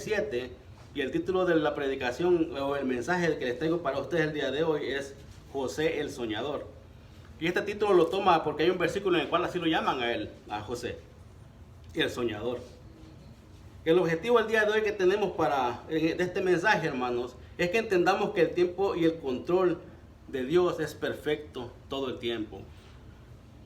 7, y el título de la predicación o el mensaje que les traigo para ustedes el día de hoy es José el Soñador. Y este título lo toma porque hay un versículo en el cual así lo llaman a él, a José, el Soñador. El objetivo del día de hoy que tenemos de este mensaje, hermanos, es que entendamos que el tiempo y el control de Dios es perfecto todo el tiempo.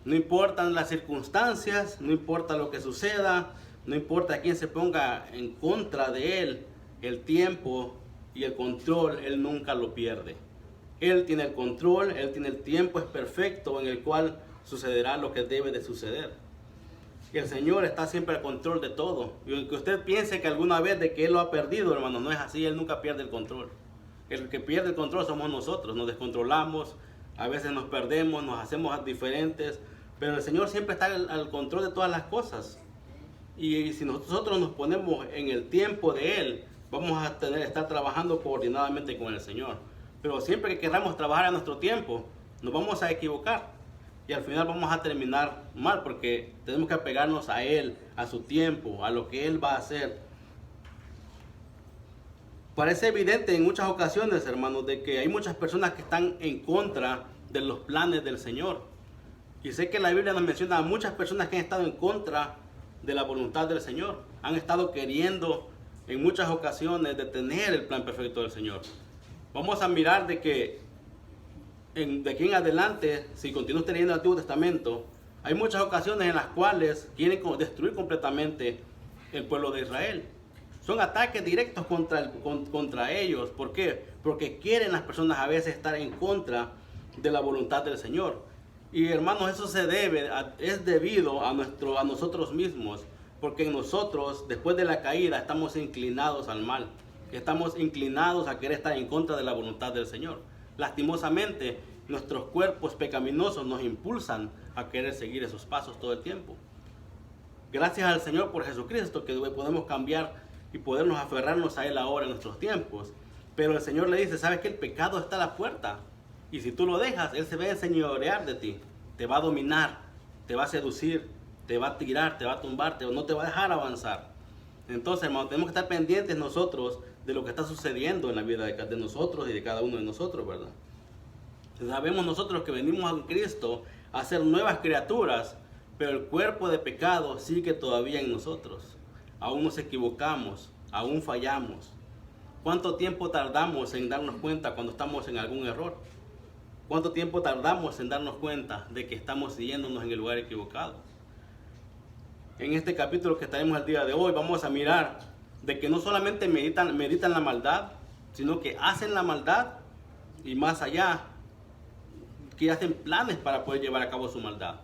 No importan las circunstancias, no importa lo que suceda, no importa quién se ponga en contra de Él, el tiempo y el control, Él nunca lo pierde. Él tiene el control, Él tiene el tiempo, es perfecto en el cual sucederá lo que debe de suceder. Y el Señor está siempre al control de todo. Y aunque usted piense que alguna vez de que Él lo ha perdido, hermano, no es así, Él nunca pierde el control. El que pierde el control somos nosotros, nos descontrolamos, a veces nos perdemos, nos hacemos diferentes, pero el Señor siempre está al control de todas las cosas. Y si nosotros nos ponemos en el tiempo de Él, vamos a estar trabajando coordinadamente con el Señor. Pero siempre que queramos trabajar a nuestro tiempo, nos vamos a equivocar. Y al final vamos a terminar mal porque tenemos que apegarnos a Él, a su tiempo, a lo que Él va a hacer. Parece evidente en muchas ocasiones, hermanos, de que hay muchas personas que están en contra de los planes del Señor. Y sé que la Biblia nos menciona a muchas personas que han estado en contra de la voluntad del Señor. Han estado queriendo en muchas ocasiones detener el plan perfecto del Señor. Vamos a mirar de que de aquí en adelante, si continúas leyendo el Antiguo Testamento, hay muchas ocasiones en las cuales quieren destruir completamente el pueblo de Israel. Son ataques directos contra ellos. ¿Por qué? Porque quieren las personas a veces estar en contra de la voluntad del Señor. Y hermanos, eso es debido a nosotros mismos, porque en nosotros, después de la caída, estamos inclinados al mal. Estamos inclinados a querer estar en contra de la voluntad del Señor. Lastimosamente, nuestros cuerpos pecaminosos nos impulsan a querer seguir esos pasos todo el tiempo. Gracias al Señor por Jesucristo que podemos cambiar y podernos aferrarnos a Él ahora en nuestros tiempos. Pero el Señor le dice, ¿sabes que el pecado está a la puerta? Y si tú lo dejas, Él se va a enseñorear de ti, te va a dominar, te va a seducir, te va a tirar, te va a tumbar, no te va a dejar avanzar. Entonces, hermano, tenemos que estar pendientes nosotros de lo que está sucediendo en la vida de nosotros y de cada uno de nosotros, ¿verdad? Sabemos nosotros que venimos a Cristo a ser nuevas criaturas, pero el cuerpo de pecado sigue todavía en nosotros. Aún nos equivocamos, aún fallamos. ¿Cuánto tiempo tardamos en darnos cuenta cuando estamos en algún error? ¿Cuánto tiempo tardamos en darnos cuenta de que estamos siguiéndonos en el lugar equivocado? En este capítulo que estaremos el día de hoy vamos a mirar de que no solamente meditan la maldad, sino que hacen la maldad y más allá, que hacen planes para poder llevar a cabo su maldad.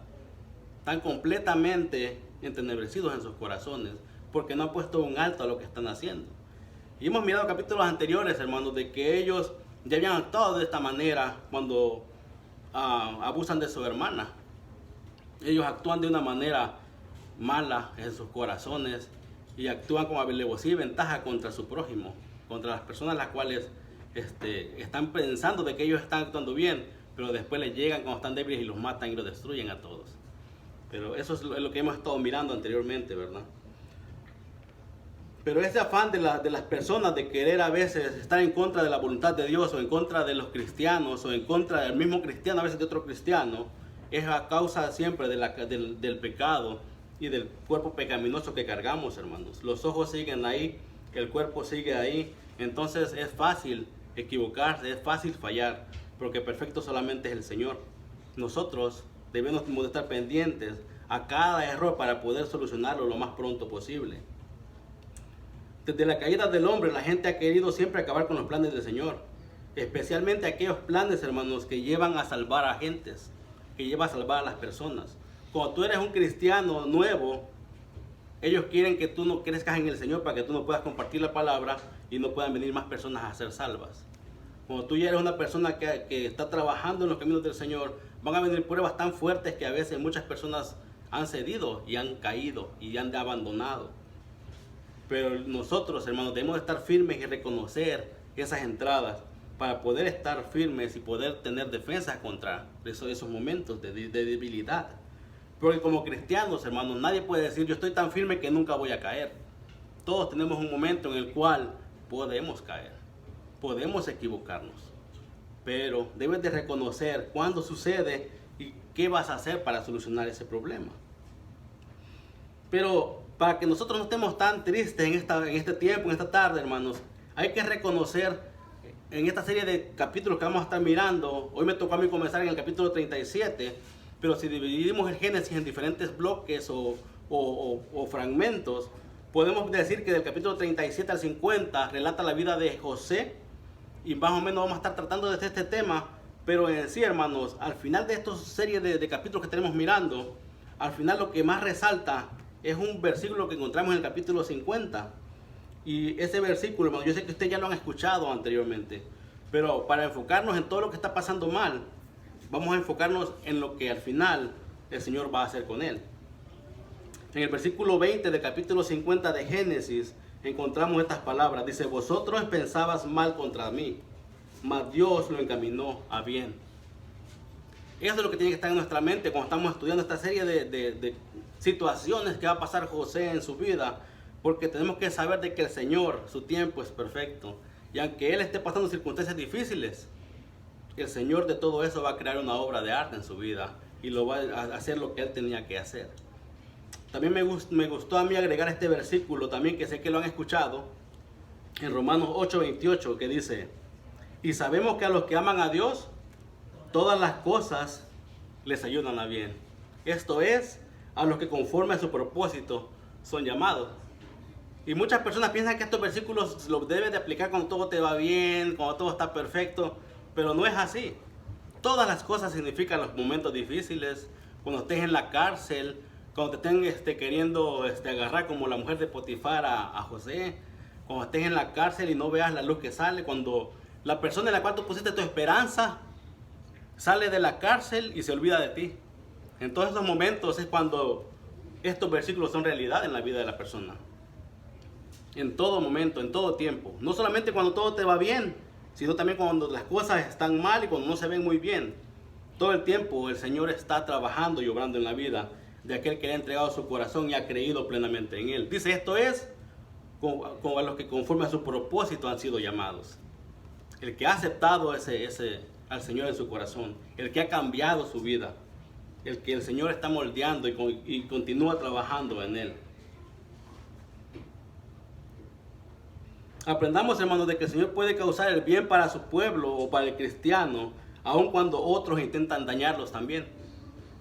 Están completamente entenebrecidos en sus corazones porque no han puesto un alto a lo que están haciendo. Y hemos mirado capítulos anteriores, hermanos, de que ellos ya habían actuado de esta manera cuando abusan de su hermana. Ellos actúan de una manera mala en sus corazones y actúan con alevosía y ventaja contra su prójimo, contra las personas las cuales están pensando de que ellos están actuando bien, pero después les llegan cuando están débiles y los matan y los destruyen a todos. Pero eso es lo que hemos estado mirando anteriormente, ¿verdad? Pero ese afán de las personas de querer a veces estar en contra de la voluntad de Dios o en contra de los cristianos o en contra del mismo cristiano, a veces de otro cristiano, es a causa siempre del pecado y del cuerpo pecaminoso que cargamos, hermanos. Los ojos siguen ahí, el cuerpo sigue ahí, entonces es fácil equivocarse, es fácil fallar, porque perfecto solamente es el Señor. Nosotros debemos de estar pendientes a cada error para poder solucionarlo lo más pronto posible. Desde la caída del hombre, la gente ha querido siempre acabar con los planes del Señor. Especialmente aquellos planes, hermanos, que llevan a salvar a gentes, que llevan a salvar a las personas. Cuando tú eres un cristiano nuevo, ellos quieren que tú no crezcas en el Señor para que tú no puedas compartir la palabra y no puedan venir más personas a ser salvas. Cuando tú ya eres una persona que está trabajando en los caminos del Señor, van a venir pruebas tan fuertes que a veces muchas personas han cedido y han caído y han abandonado. Pero nosotros, hermanos, debemos estar firmes y reconocer esas entradas para poder estar firmes y poder tener defensas contra esos momentos de debilidad. Porque como cristianos, hermanos, nadie puede decir yo estoy tan firme que nunca voy a caer. todos tenemos un momento en el cual podemos caer, podemos equivocarnos, pero debes de reconocer cuándo sucede y qué vas a hacer para solucionar ese problema. Pero para que nosotros no estemos tan tristes en este tiempo, en esta tarde, hermanos, hay que reconocer en esta serie de capítulos que vamos a estar mirando. Hoy me tocó a mí comenzar en el capítulo 37, pero si dividimos el Génesis en diferentes bloques o fragmentos, podemos decir que del capítulo 37 al 50 relata la vida de José, y más o menos vamos a estar tratando de este tema. Pero en sí, hermanos, al final de esta serie de capítulos que tenemos mirando, al final lo que más resalta es un versículo que encontramos en el capítulo 50. Y ese versículo, hermano, yo sé que ustedes ya lo han escuchado anteriormente, pero para enfocarnos en todo lo que está pasando mal, vamos a enfocarnos en lo que al final el Señor va a hacer con él. En el versículo 20 del capítulo 50 de Génesis encontramos estas palabras. Dice: vosotros pensabas mal contra mí, mas Dios lo encaminó a bien. Eso es lo que tiene que estar en nuestra mente cuando estamos estudiando esta serie de situaciones que va a pasar José en su vida, porque tenemos que saber de que el Señor, su tiempo es perfecto, y aunque Él esté pasando circunstancias difíciles, el Señor de todo eso va a crear una obra de arte en su vida y lo va a hacer lo que Él tenía que hacer. También me gustó a mí agregar este versículo también, que sé que lo han escuchado, en Romanos 8:28, que dice: y sabemos que a los que aman a Dios, todas las cosas les ayudan a bien. Esto es, a los que conforme a su propósito son llamados. Y muchas personas piensan que estos versículos los debes de aplicar cuando todo te va bien, cuando todo está perfecto, pero no es así. Todas las cosas significan los momentos difíciles, cuando estés en la cárcel, cuando te estén queriendo agarrar como la mujer de Potifar a José, cuando estés en la cárcel y no veas la luz que sale, cuando la persona en la cual tú pusiste tu esperanza sale de la cárcel y se olvida de ti. En todos esos momentos es cuando estos versículos son realidad en la vida de la persona. En todo momento, en todo tiempo. No solamente cuando todo te va bien, sino también cuando las cosas están mal y cuando no se ven muy bien. Todo el tiempo el Señor está trabajando y obrando en la vida de aquel que le ha entregado su corazón y ha creído plenamente en Él. Dice: esto es, como a los que conforme a su propósito han sido llamados. El que ha aceptado al Señor en su corazón, el que ha cambiado su vida, el que el Señor está moldeando y continúa trabajando en él. Aprendamos, hermanos, de que el Señor puede causar el bien para su pueblo o para el cristiano, aun cuando otros intentan dañarlos también.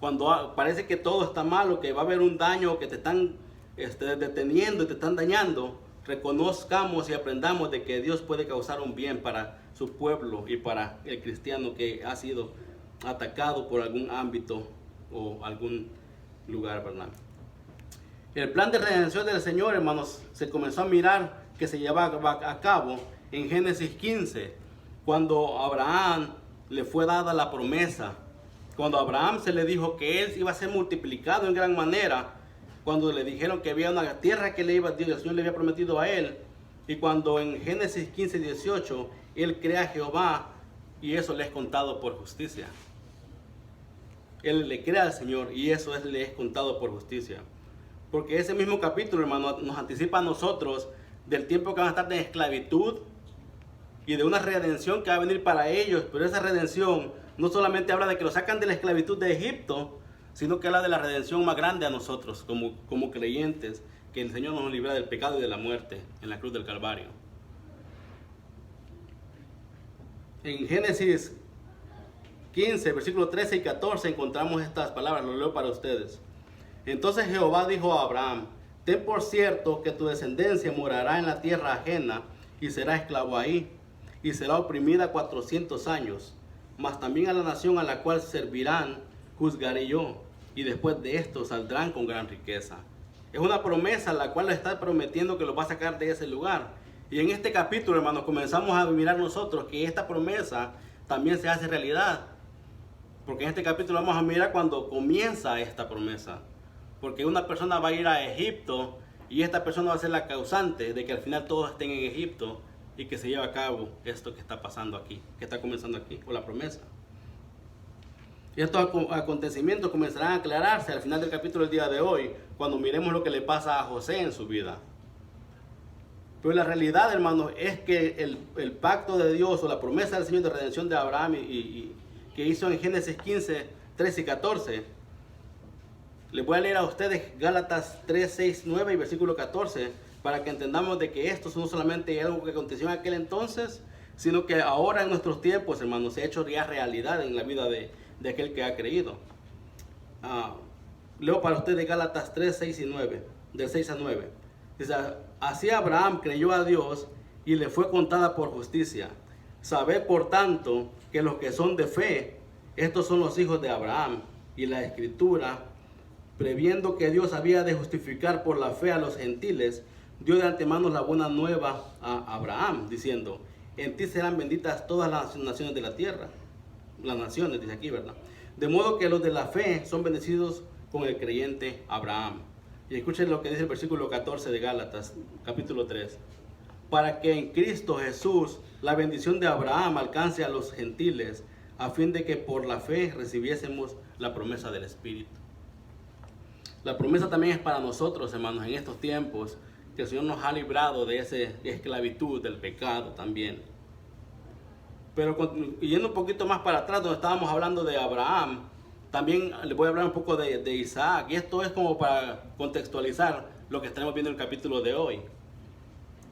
Cuando parece que todo está mal o que va a haber un daño, o que te están deteniendo y te están dañando, reconozcamos y aprendamos de que Dios puede causar un bien para su pueblo y para el cristiano que ha sido atacado por algún ámbito o algún lugar, ¿verdad? El plan de redención del Señor, hermanos, se comenzó a mirar que se llevaba a cabo en Génesis 15, cuando a Abraham le fue dada la promesa, cuando a Abraham se le dijo que él iba a ser multiplicado en gran manera, cuando le dijeron que había una tierra que el Señor le había prometido a él, y cuando en Génesis 15:18 él cree a Jehová y eso le es contado por justicia. Él le cree al Señor y eso le es contado por justicia. Porque ese mismo capítulo, hermano, nos anticipa a nosotros del tiempo que van a estar en esclavitud y de una redención que va a venir para ellos. Pero esa redención no solamente habla de que lo sacan de la esclavitud de Egipto, sino que habla de la redención más grande a nosotros como creyentes, que el Señor nos libra del pecado y de la muerte en la cruz del Calvario. En Génesis 15, versículos 13 y 14 encontramos estas palabras, lo leo para ustedes. Entonces Jehová dijo a Abraham: ten por cierto que tu descendencia morará en la tierra ajena y será esclavo ahí, y será oprimida 400 años, mas también a la nación a la cual servirán juzgaré yo, y después de esto saldrán con gran riqueza. Es una promesa la cual le está prometiendo que los va a sacar de ese lugar. Y en este capítulo, hermanos, comenzamos a mirar nosotros que esta promesa también se hace realidad. Porque en este capítulo vamos a mirar cuando comienza esta promesa. Porque una persona va a ir a Egipto y esta persona va a ser la causante de que al final todos estén en Egipto y que se lleve a cabo esto que está pasando aquí, que está comenzando aquí, o la promesa. Y estos acontecimientos comenzarán a aclararse al final del capítulo del día de hoy, cuando miremos lo que le pasa a José en su vida. Pero la realidad, hermanos, es que el pacto de Dios o la promesa del Señor de redención de Abraham que hizo en Génesis 15, 13 y 14. Les voy a leer a ustedes Gálatas 3, 6, 9 y versículo 14 para que entendamos de que esto no solamente algo que aconteció en aquel entonces, sino que ahora en nuestros tiempos, hermanos, se ha hecho ya realidad en la vida de aquel que ha creído. Leo para ustedes Gálatas 3, 6 y 9, del 6 a 9. Dice, así Abraham creyó a Dios y le fue contada por justicia. Sabed por tanto que los que son de fe, estos son los hijos de Abraham. Y la Escritura, previendo que Dios había de justificar por la fe a los gentiles, dio de antemano la buena nueva a Abraham, diciendo, en ti serán benditas todas las naciones de la tierra. Las naciones, dice aquí, ¿verdad? De modo que los de la fe son bendecidos con el creyente Abraham. Y escuchen lo que dice el versículo 14 de Gálatas, capítulo 3. Para que en Cristo Jesús la bendición de Abraham alcance a los gentiles, a fin de que por la fe recibiésemos la promesa del Espíritu. La promesa también es para nosotros, hermanos, en estos tiempos, que el Señor nos ha librado de esa esclavitud, del pecado también. Pero yendo un poquito más para atrás, donde estábamos hablando de Abraham, también les voy a hablar un poco de Isaac. Y esto es como para contextualizar lo que estaremos viendo en el capítulo de hoy.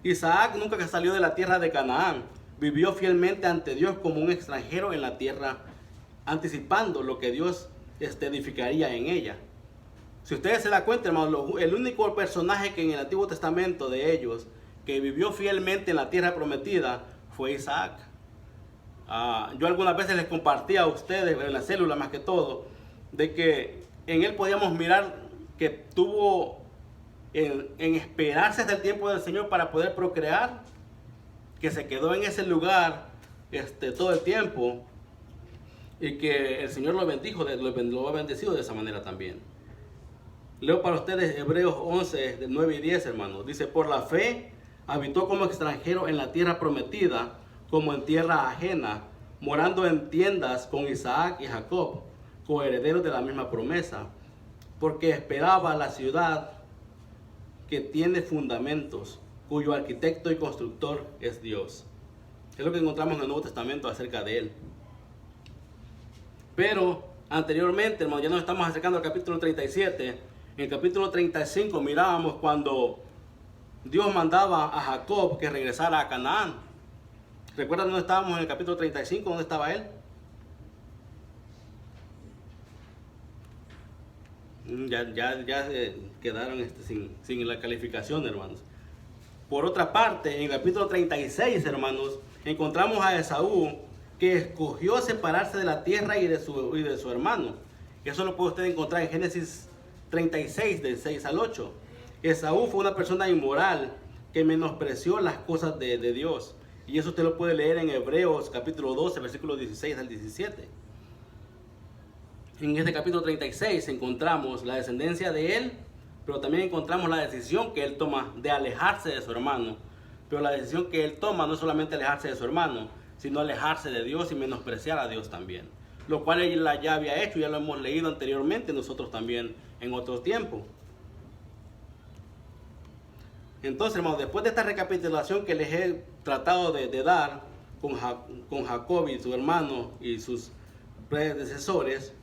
Isaac nunca que salió de la tierra de Canaán, vivió fielmente ante Dios como un extranjero en la tierra, anticipando lo que Dios edificaría en ella. Si ustedes se dan cuenta, hermano, el único personaje que en el Antiguo Testamento de ellos, que vivió fielmente en la tierra prometida, fue Isaac. Yo algunas veces les compartí a ustedes, en la célula más que todo, de que en él podíamos mirar que tuvo en esperarse hasta el tiempo del Señor para poder procrear, que se quedó en ese lugar todo el tiempo, y que el Señor lo bendijo, lo ha bendecido de esa manera también. Leo para ustedes Hebreos 11, de 9 y 10, hermanos. Dice, por la fe habitó como extranjero en la tierra prometida, como en tierra ajena, morando en tiendas con Isaac y Jacob, coherederos de la misma promesa, porque esperaba la ciudad que tiene fundamentos, cuyo arquitecto y constructor es Dios. Es lo que encontramos en el Nuevo Testamento acerca de él. Pero anteriormente, hermano, ya nos estamos acercando al capítulo 37. En el capítulo 35 mirábamos cuando Dios mandaba a Jacob que regresara a Canaán. ¿Recuerdan dónde estábamos en el capítulo 35? ¿Dónde estaba él? Ya quedaron sin la calificación, hermanos. Por otra parte, en el capítulo 36, hermanos, encontramos a Esaú que escogió separarse de la tierra y de su hermano. Eso lo puede usted encontrar en Génesis 36, del 6 al 8. Esaú fue una persona inmoral que menospreció las cosas de Dios. Y eso usted lo puede leer en Hebreos capítulo 12, versículos 16 al 17. En este capítulo 36 encontramos la descendencia de él, pero también encontramos la decisión que él toma de alejarse de su hermano. Pero la decisión que él toma no es solamente alejarse de su hermano, sino alejarse de Dios y menospreciar a Dios también. Lo cual él ya había hecho, ya lo hemos leído anteriormente nosotros también en otro tiempo. Entonces, hermanos, después de esta recapitulación que les he tratado de dar con Jacob y su hermano y sus predecesores,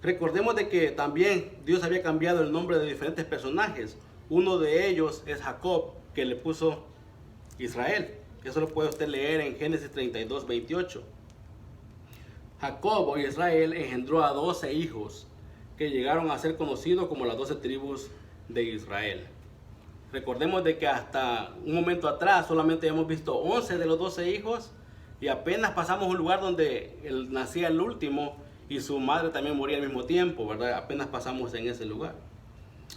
recordemos de que también Dios había cambiado el nombre de diferentes personajes. Uno de ellos es Jacob, que le puso Israel. Eso lo puede usted leer en Génesis 32, 28. Jacob o Israel engendró a 12 hijos que llegaron a ser conocidos como las 12 tribus de Israel. Recordemos de que hasta un momento atrás solamente hemos visto 11 de los 12 hijos y apenas pasamos un lugar donde nacía el último y su madre también moría al mismo tiempo, ¿verdad? Apenas pasamos en ese lugar.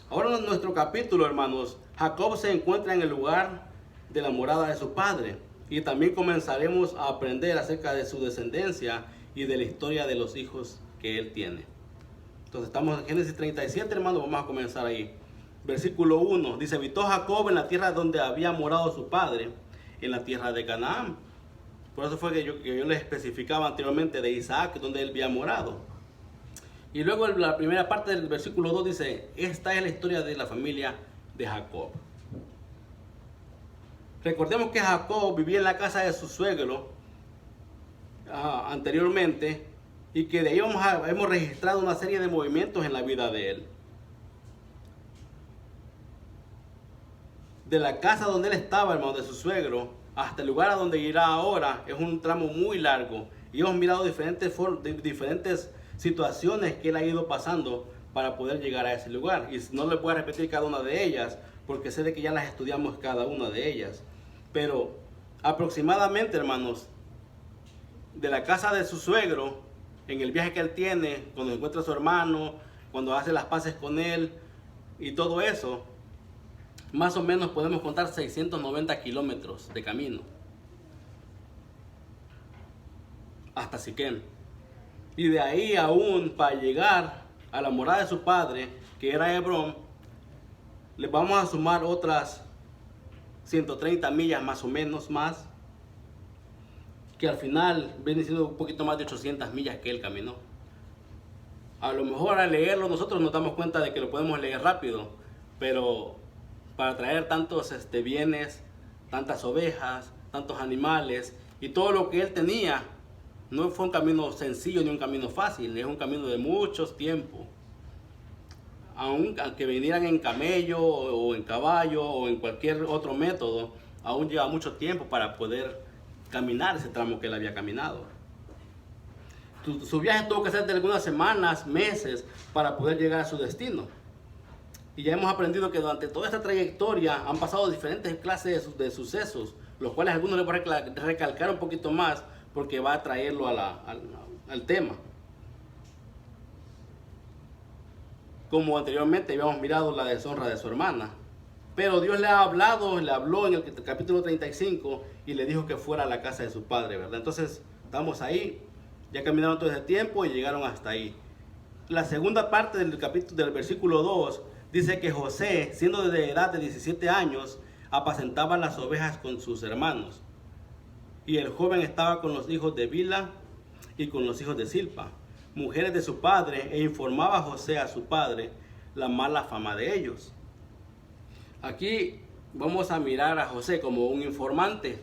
Ahora en nuestro capítulo, hermanos, Jacob se encuentra en el lugar de la morada de su padre y también comenzaremos a aprender acerca de su descendencia y de la historia de los hijos que él tiene. Entonces estamos en Génesis 37, hermanos, vamos a comenzar ahí. Versículo 1, dice, habitó Jacob en la tierra donde había morado su padre, en la tierra de Canaán. Por eso fue que yo les especificaba anteriormente de Isaac, donde él había morado. Y luego la primera parte del versículo 2 dice, esta es la historia de la familia de Jacob. Recordemos que Jacob vivía en la casa de su suegro anteriormente, y que de ahí hemos registrado una serie de movimientos en la vida de él. De la casa donde él estaba, hermano, de su suegro, hasta el lugar a donde irá ahora, es un tramo muy largo. Y hemos mirado diferentes situaciones que él ha ido pasando para poder llegar a ese lugar. Y no le voy a repetir cada una de ellas, porque sé de que ya las estudiamos cada una de ellas. Pero aproximadamente, hermanos, de la casa de su suegro, en el viaje que él tiene, cuando encuentra a su hermano, cuando hace las paces con él y todo eso, más o menos podemos contar 690 kilómetros de camino hasta Siquem. Y de ahí aún, para llegar a la morada de su padre, que era Hebrón, le vamos a sumar otras 130 millas más o menos más, que al final viene siendo un poquito más de 800 millas que él caminó. A lo mejor al leerlo nosotros nos damos cuenta de que lo podemos leer rápido, pero para traer tantos bienes, tantas ovejas, tantos animales y todo lo que él tenía, no fue un camino sencillo ni un camino fácil, es un camino de muchos tiempos. Aunque vinieran en camello o en caballo o en cualquier otro método, aún lleva mucho tiempo para poder caminar ese tramo que él había caminado. Su viaje tuvo que ser de algunas semanas, meses, para poder llegar a su destino. Y ya hemos aprendido que durante toda esta trayectoria han pasado diferentes clases de sucesos, los cuales algunos les voy a recalcar un poquito más porque va a traerlo al tema. Como anteriormente habíamos mirado la deshonra de su hermana. Pero Dios le habló en el capítulo 35 y le dijo que fuera a la casa de su padre, ¿verdad? Entonces, estamos ahí, ya caminaron todo ese tiempo y llegaron hasta ahí. La segunda parte del capítulo, del versículo 2, dice que José, siendo de edad de 17 años, apacentaba las ovejas con sus hermanos. Y el joven estaba con los hijos de Bilha y con los hijos de Silpa, mujeres de su padre, e informaba a José a su padre la mala fama de ellos. Aquí vamos a mirar a José como un informante.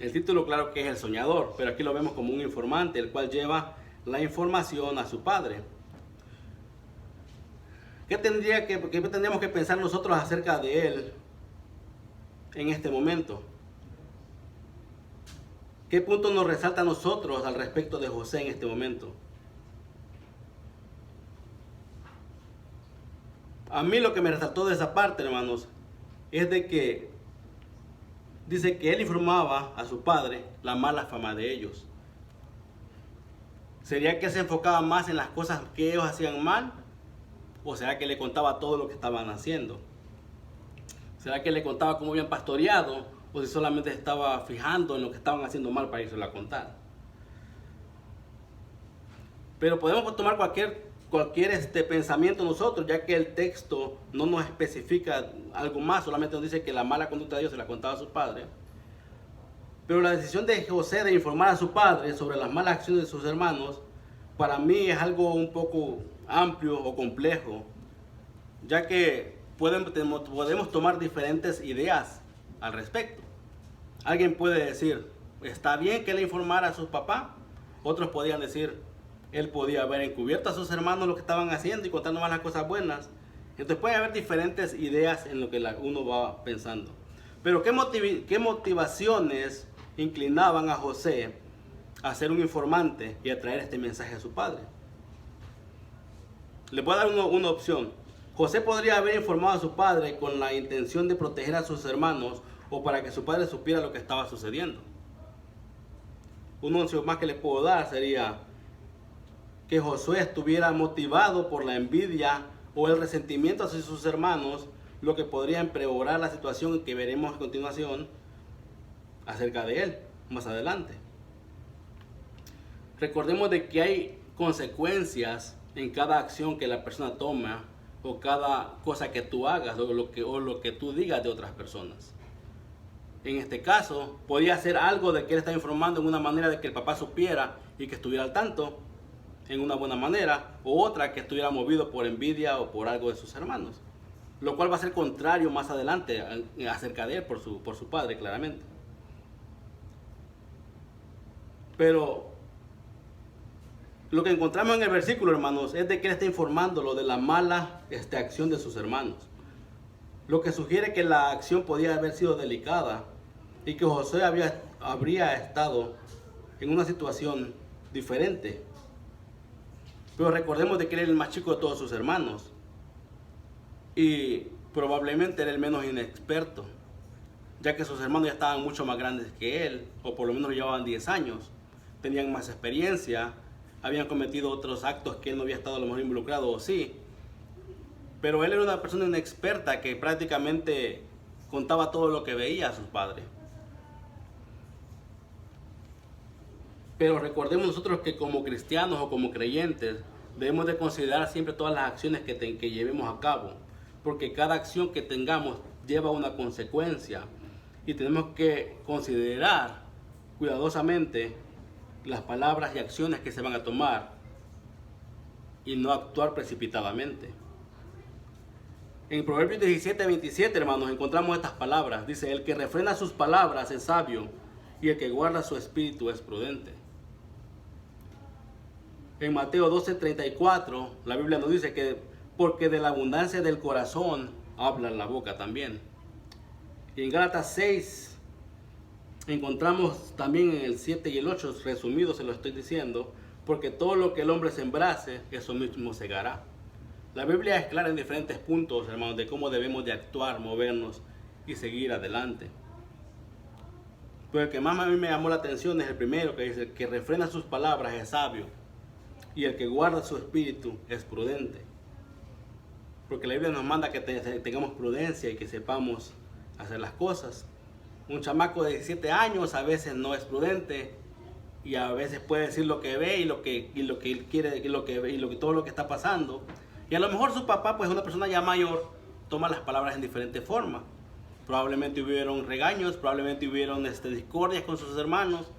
El título claro que es el soñador, pero aquí lo vemos como un informante, el cual lleva la información a su padre. ¿Qué tendríamos que pensar nosotros acerca de él en este momento? ¿Qué punto nos resalta a nosotros al respecto de José en este momento? A mí lo que me resaltó de esa parte, hermanos, es de que dice que él informaba a su padre la mala fama de ellos. ¿Sería que se enfocaba más en las cosas que ellos hacían mal? ¿O será que le contaba todo lo que estaban haciendo? ¿Será que le contaba cómo habían pastoreado? ¿O si solamente estaba fijando en lo que estaban haciendo mal para irse a contar? Pero podemos tomar cualquier pensamiento nosotros, ya que el texto no nos especifica algo más, solamente nos dice que la mala conducta de ellos se la contaba a su padre. Pero la decisión de José de informar a su padre sobre las malas acciones de sus hermanos, para mí es algo un poco amplio o complejo, ya que podemos tomar diferentes ideas al respecto. Alguien puede decir, está bien que le informara a su papá. Otros podrían decir, él podía haber encubierto a sus hermanos lo que estaban haciendo y contando más las cosas buenas. Entonces puede haber diferentes ideas en lo que uno va pensando. Pero ¿qué motivaciones inclinaban a José a ser un informante y a traer este mensaje a su padre? Le voy a dar una opción. José podría haber informado a su padre con la intención de proteger a sus hermanos o para que su padre supiera lo que estaba sucediendo. Una opción más que le puedo dar sería que Josué estuviera motivado por la envidia o el resentimiento hacia sus hermanos, lo que podría empeorar la situación que veremos a continuación acerca de él más adelante. Recordemos de que hay consecuencias en cada acción que la persona toma o cada cosa que tú hagas o lo que tú digas de otras personas. En este caso, podía ser algo de que él está informando en una manera de que el papá supiera y que estuviera al tanto en una buena manera, o otra que estuviera movido por envidia o por algo de sus hermanos. lo cual va a ser contrario más adelante acerca de él por su padre, claramente. Pero lo que encontramos en el versículo, hermanos, es de que él está informándolo de la mala acción de sus hermanos. Lo que sugiere que la acción podía haber sido delicada y que José habría estado en una situación diferente. Pero recordemos de que él era el más chico de todos sus hermanos y probablemente era el menos inexperto, ya que sus hermanos ya estaban mucho más grandes que él, o por lo menos llevaban 10 años, tenían más experiencia, habían cometido otros actos que él no había estado a lo mejor involucrado, o sí. Pero él era una persona inexperta que prácticamente contaba todo lo que veía a sus padres. Pero recordemos nosotros que como cristianos o como creyentes debemos de considerar siempre todas las acciones que llevemos a cabo, porque cada acción que tengamos lleva una consecuencia y tenemos que considerar cuidadosamente las palabras y acciones que se van a tomar y no actuar precipitadamente. En Proverbios 17:27, hermanos, encontramos estas palabras. Dice: el que refrena sus palabras es sabio y el que guarda su espíritu es prudente. En Mateo 12:34, la Biblia nos dice que porque de la abundancia del corazón habla la boca también. Y en Gálatas 6 encontramos también en el 7 y el 8, resumido se lo estoy diciendo, porque todo lo que el hombre sembrase, eso mismo segará. La Biblia es clara en diferentes puntos, hermanos, de cómo debemos de actuar, movernos y seguir adelante. Pero el que más a mí me llamó la atención es el primero, que dice: que refrena sus palabras es sabio y el que guarda su espíritu es prudente. Porque la Biblia nos manda que tengamos prudencia y que sepamos hacer las cosas. Un chamaco de 17 años a veces no es prudente y a veces puede decir lo que ve y lo que él quiere y todo lo que está pasando. Y a lo mejor su papá, pues una persona ya mayor, toma las palabras en diferentes formas. Probablemente hubieron regaños, probablemente hubieron discordias con sus hermanos.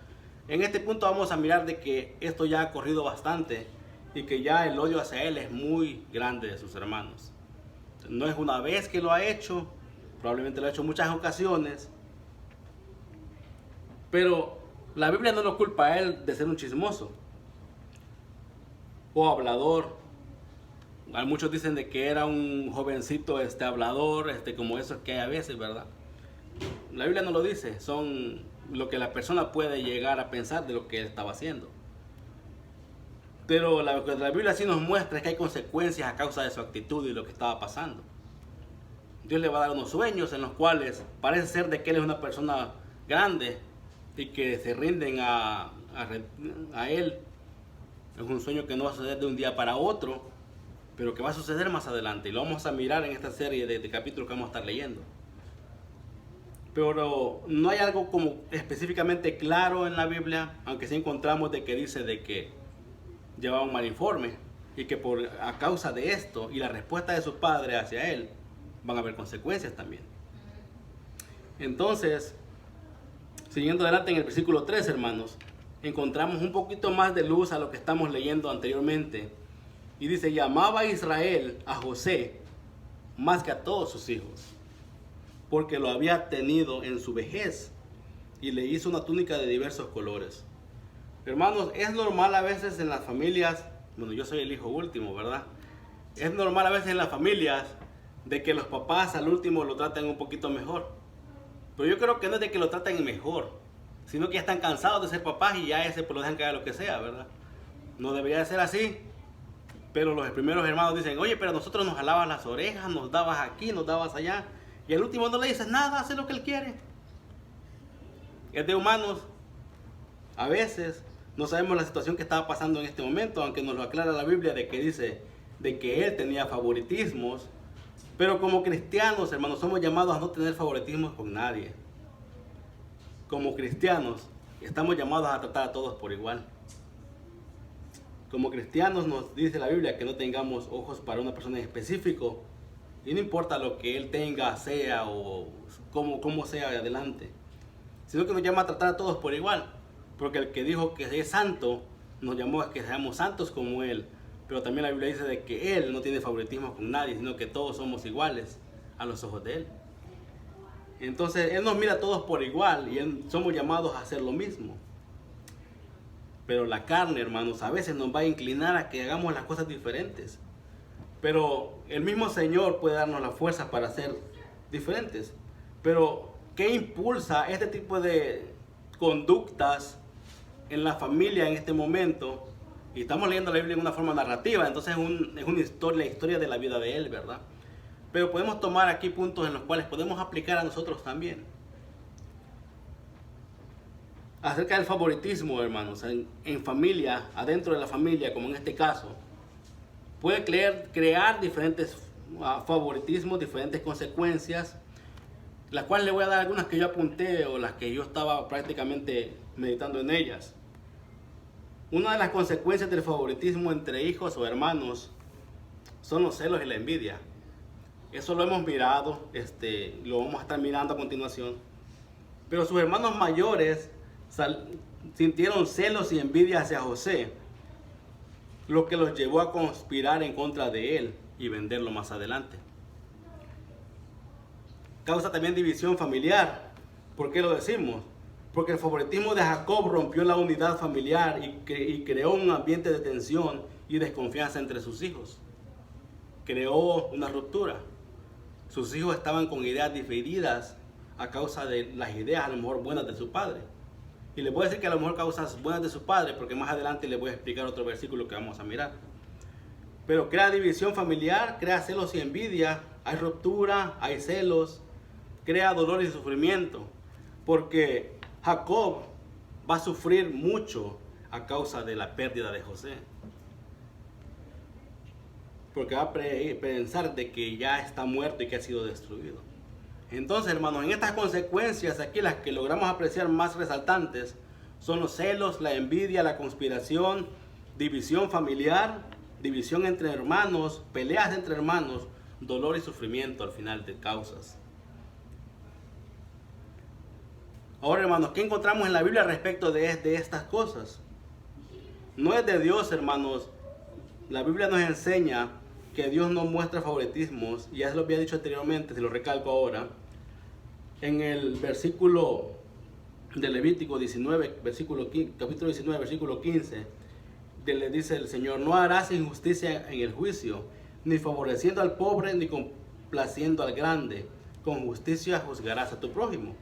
En este punto vamos a mirar de que esto ya ha corrido bastante y que ya el odio hacia él es muy grande de sus hermanos. No es una vez que lo ha hecho, probablemente lo ha hecho en muchas ocasiones, pero la Biblia no lo culpa a él de ser un chismoso o hablador. Muchos dicen de que era un jovencito hablador, como esos que hay a veces, ¿verdad? La Biblia no lo dice, son lo que la persona puede llegar a pensar de lo que él estaba haciendo. Pero lo que la Biblia sí nos muestra es que hay consecuencias a causa de su actitud y lo que estaba pasando. Dios le va a dar unos sueños en los cuales parece ser de que él es una persona grande y que se rinden a él. Es un sueño que no va a suceder de un día para otro, pero que va a suceder más adelante. Y lo vamos a mirar en esta serie de capítulos que vamos a estar leyendo. Pero no hay algo como específicamente claro en la Biblia, aunque sí encontramos de que dice de que llevaba un mal informe y que a causa de esto y la respuesta de su padre hacia él van a haber consecuencias también. Entonces, siguiendo adelante en el versículo 3, hermanos, encontramos un poquito más de luz a lo que estamos leyendo anteriormente. Y dice: y amaba a Israel a José más que a todos sus hijos, porque lo había tenido en su vejez y le hizo una túnica de diversos colores. Hermanos, es normal a veces en las familias, bueno, yo soy el hijo último, ¿verdad? Es normal a veces en las familias de que los papás al último lo traten un poquito mejor. Pero yo creo que no es de que lo traten mejor, sino que ya están cansados de ser papás y ya ese pues lo dejan caer lo que sea, ¿verdad? No debería de ser así. Pero los primeros hermanos dicen: oye, pero nosotros nos jalabas las orejas, nos dabas aquí, nos dabas allá. Y al último no le dices nada, hace lo que él quiere. Es de humanos. A veces no sabemos la situación que estaba pasando en este momento, aunque nos lo aclara la Biblia de que dice de que él tenía favoritismos. Pero como cristianos, hermanos, somos llamados a no tener favoritismos con nadie. Como cristianos, estamos llamados a tratar a todos por igual. Como cristianos nos dice la Biblia que no tengamos ojos para una persona en específico, y no importa lo que él tenga, sea o cómo sea adelante, sino que nos llama a tratar a todos por igual, porque el que dijo que es santo nos llamó a que seamos santos como él. Pero también la Biblia dice de que él no tiene favoritismo con nadie, sino que todos somos iguales a los ojos de Él. Entonces Él nos mira a todos por igual y somos llamados a hacer lo mismo. Pero la carne, hermanos, a veces nos va a inclinar a que hagamos las cosas diferentes. Pero el mismo Señor puede darnos la fuerza para ser diferentes. Pero ¿qué impulsa este tipo de conductas en la familia en este momento? Y estamos leyendo la Biblia en una forma narrativa, entonces es una historia, la historia de la vida de Él, ¿verdad? Pero podemos tomar aquí puntos en los cuales podemos aplicar a nosotros también. Acerca del favoritismo, hermanos, en familia, adentro de la familia, como en este caso, puede crear diferentes favoritismos, diferentes consecuencias, las cuales le voy a dar algunas que yo apunté o las que yo estaba prácticamente meditando en ellas. Una de las consecuencias del favoritismo entre hijos o hermanos son los celos y la envidia. Eso lo hemos mirado, lo vamos a estar mirando a continuación. Pero sus hermanos mayores sintieron celos y envidia hacia José, lo que los llevó a conspirar en contra de él y venderlo más adelante. Causa también división familiar. ¿Por qué lo decimos? Porque el favoritismo de Jacob rompió la unidad familiar y creó un ambiente de tensión y desconfianza entre sus hijos. Creó una ruptura. Sus hijos estaban con ideas divididas a causa de las ideas a lo mejor buenas de su padre. Y les voy a decir que a lo mejor causas buenas de su padre, porque más adelante les voy a explicar otro versículo que vamos a mirar. Pero crea división familiar, crea celos y envidia, hay ruptura, hay celos, crea dolor y sufrimiento, porque Jacob va a sufrir mucho a causa de la pérdida de José. Porque va a pensar de que ya está muerto y que ha sido destruido. Entonces, hermanos, en estas consecuencias aquí las que logramos apreciar más resaltantes son los celos, la envidia, la conspiración, división familiar, división entre hermanos, peleas entre hermanos, dolor y sufrimiento al final de causas. Ahora, hermanos, ¿qué encontramos en la Biblia respecto de estas cosas? No es de Dios, hermanos. La Biblia nos enseña que Dios no muestra favoritismos, y ya se lo había dicho anteriormente, se lo recalco ahora. En el versículo de Levítico 19, capítulo 19, versículo 15, le dice el Señor: no harás injusticia en el juicio, ni favoreciendo al pobre, ni complaciendo al grande. Con justicia juzgarás a tu prójimo.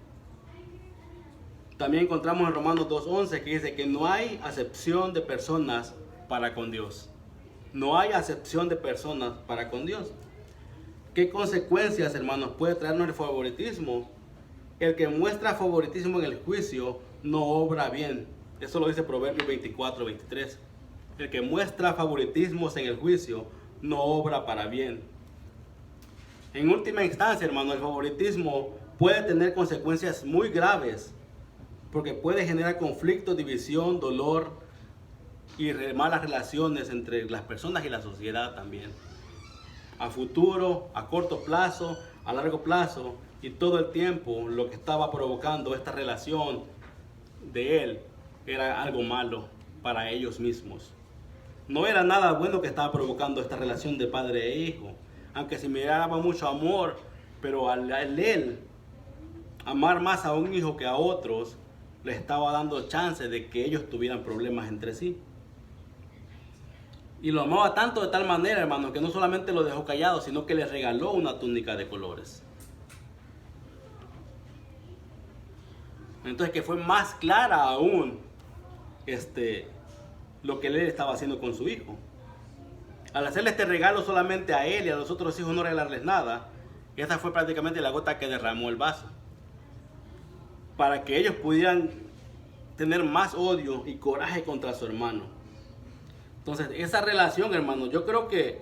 También encontramos en Romanos 2:11 que dice que no hay acepción de personas para con Dios. No hay acepción de personas para con Dios. ¿Qué consecuencias, hermanos, puede traernos el favoritismo? El que muestra favoritismo en el juicio no obra bien. Eso lo dice Proverbios 24:23. El que muestra favoritismos en el juicio no obra para bien. En última instancia, hermanos, el favoritismo puede tener consecuencias muy graves, porque puede generar conflicto, división, dolor y malas relaciones entre las personas y la sociedad también. A futuro, a corto plazo, a largo plazo, y todo el tiempo lo que estaba provocando esta relación de él era algo malo para ellos mismos. No era nada bueno que estaba provocando esta relación de padre e hijo, aunque se miraba mucho amor, pero al él amar más a un hijo que a otros, le estaba dando chance de que ellos tuvieran problemas entre sí. Y lo amaba tanto de tal manera, hermano, que no solamente lo dejó callado, sino que le regaló una túnica de colores. Entonces, que fue más clara aún lo que él estaba haciendo con su hijo. Al hacerle este regalo solamente a él y a los otros hijos no regalarles nada, esta fue prácticamente la gota que derramó el vaso, para que ellos pudieran tener más odio y coraje contra su hermano. Entonces, esa relación, hermano, yo creo que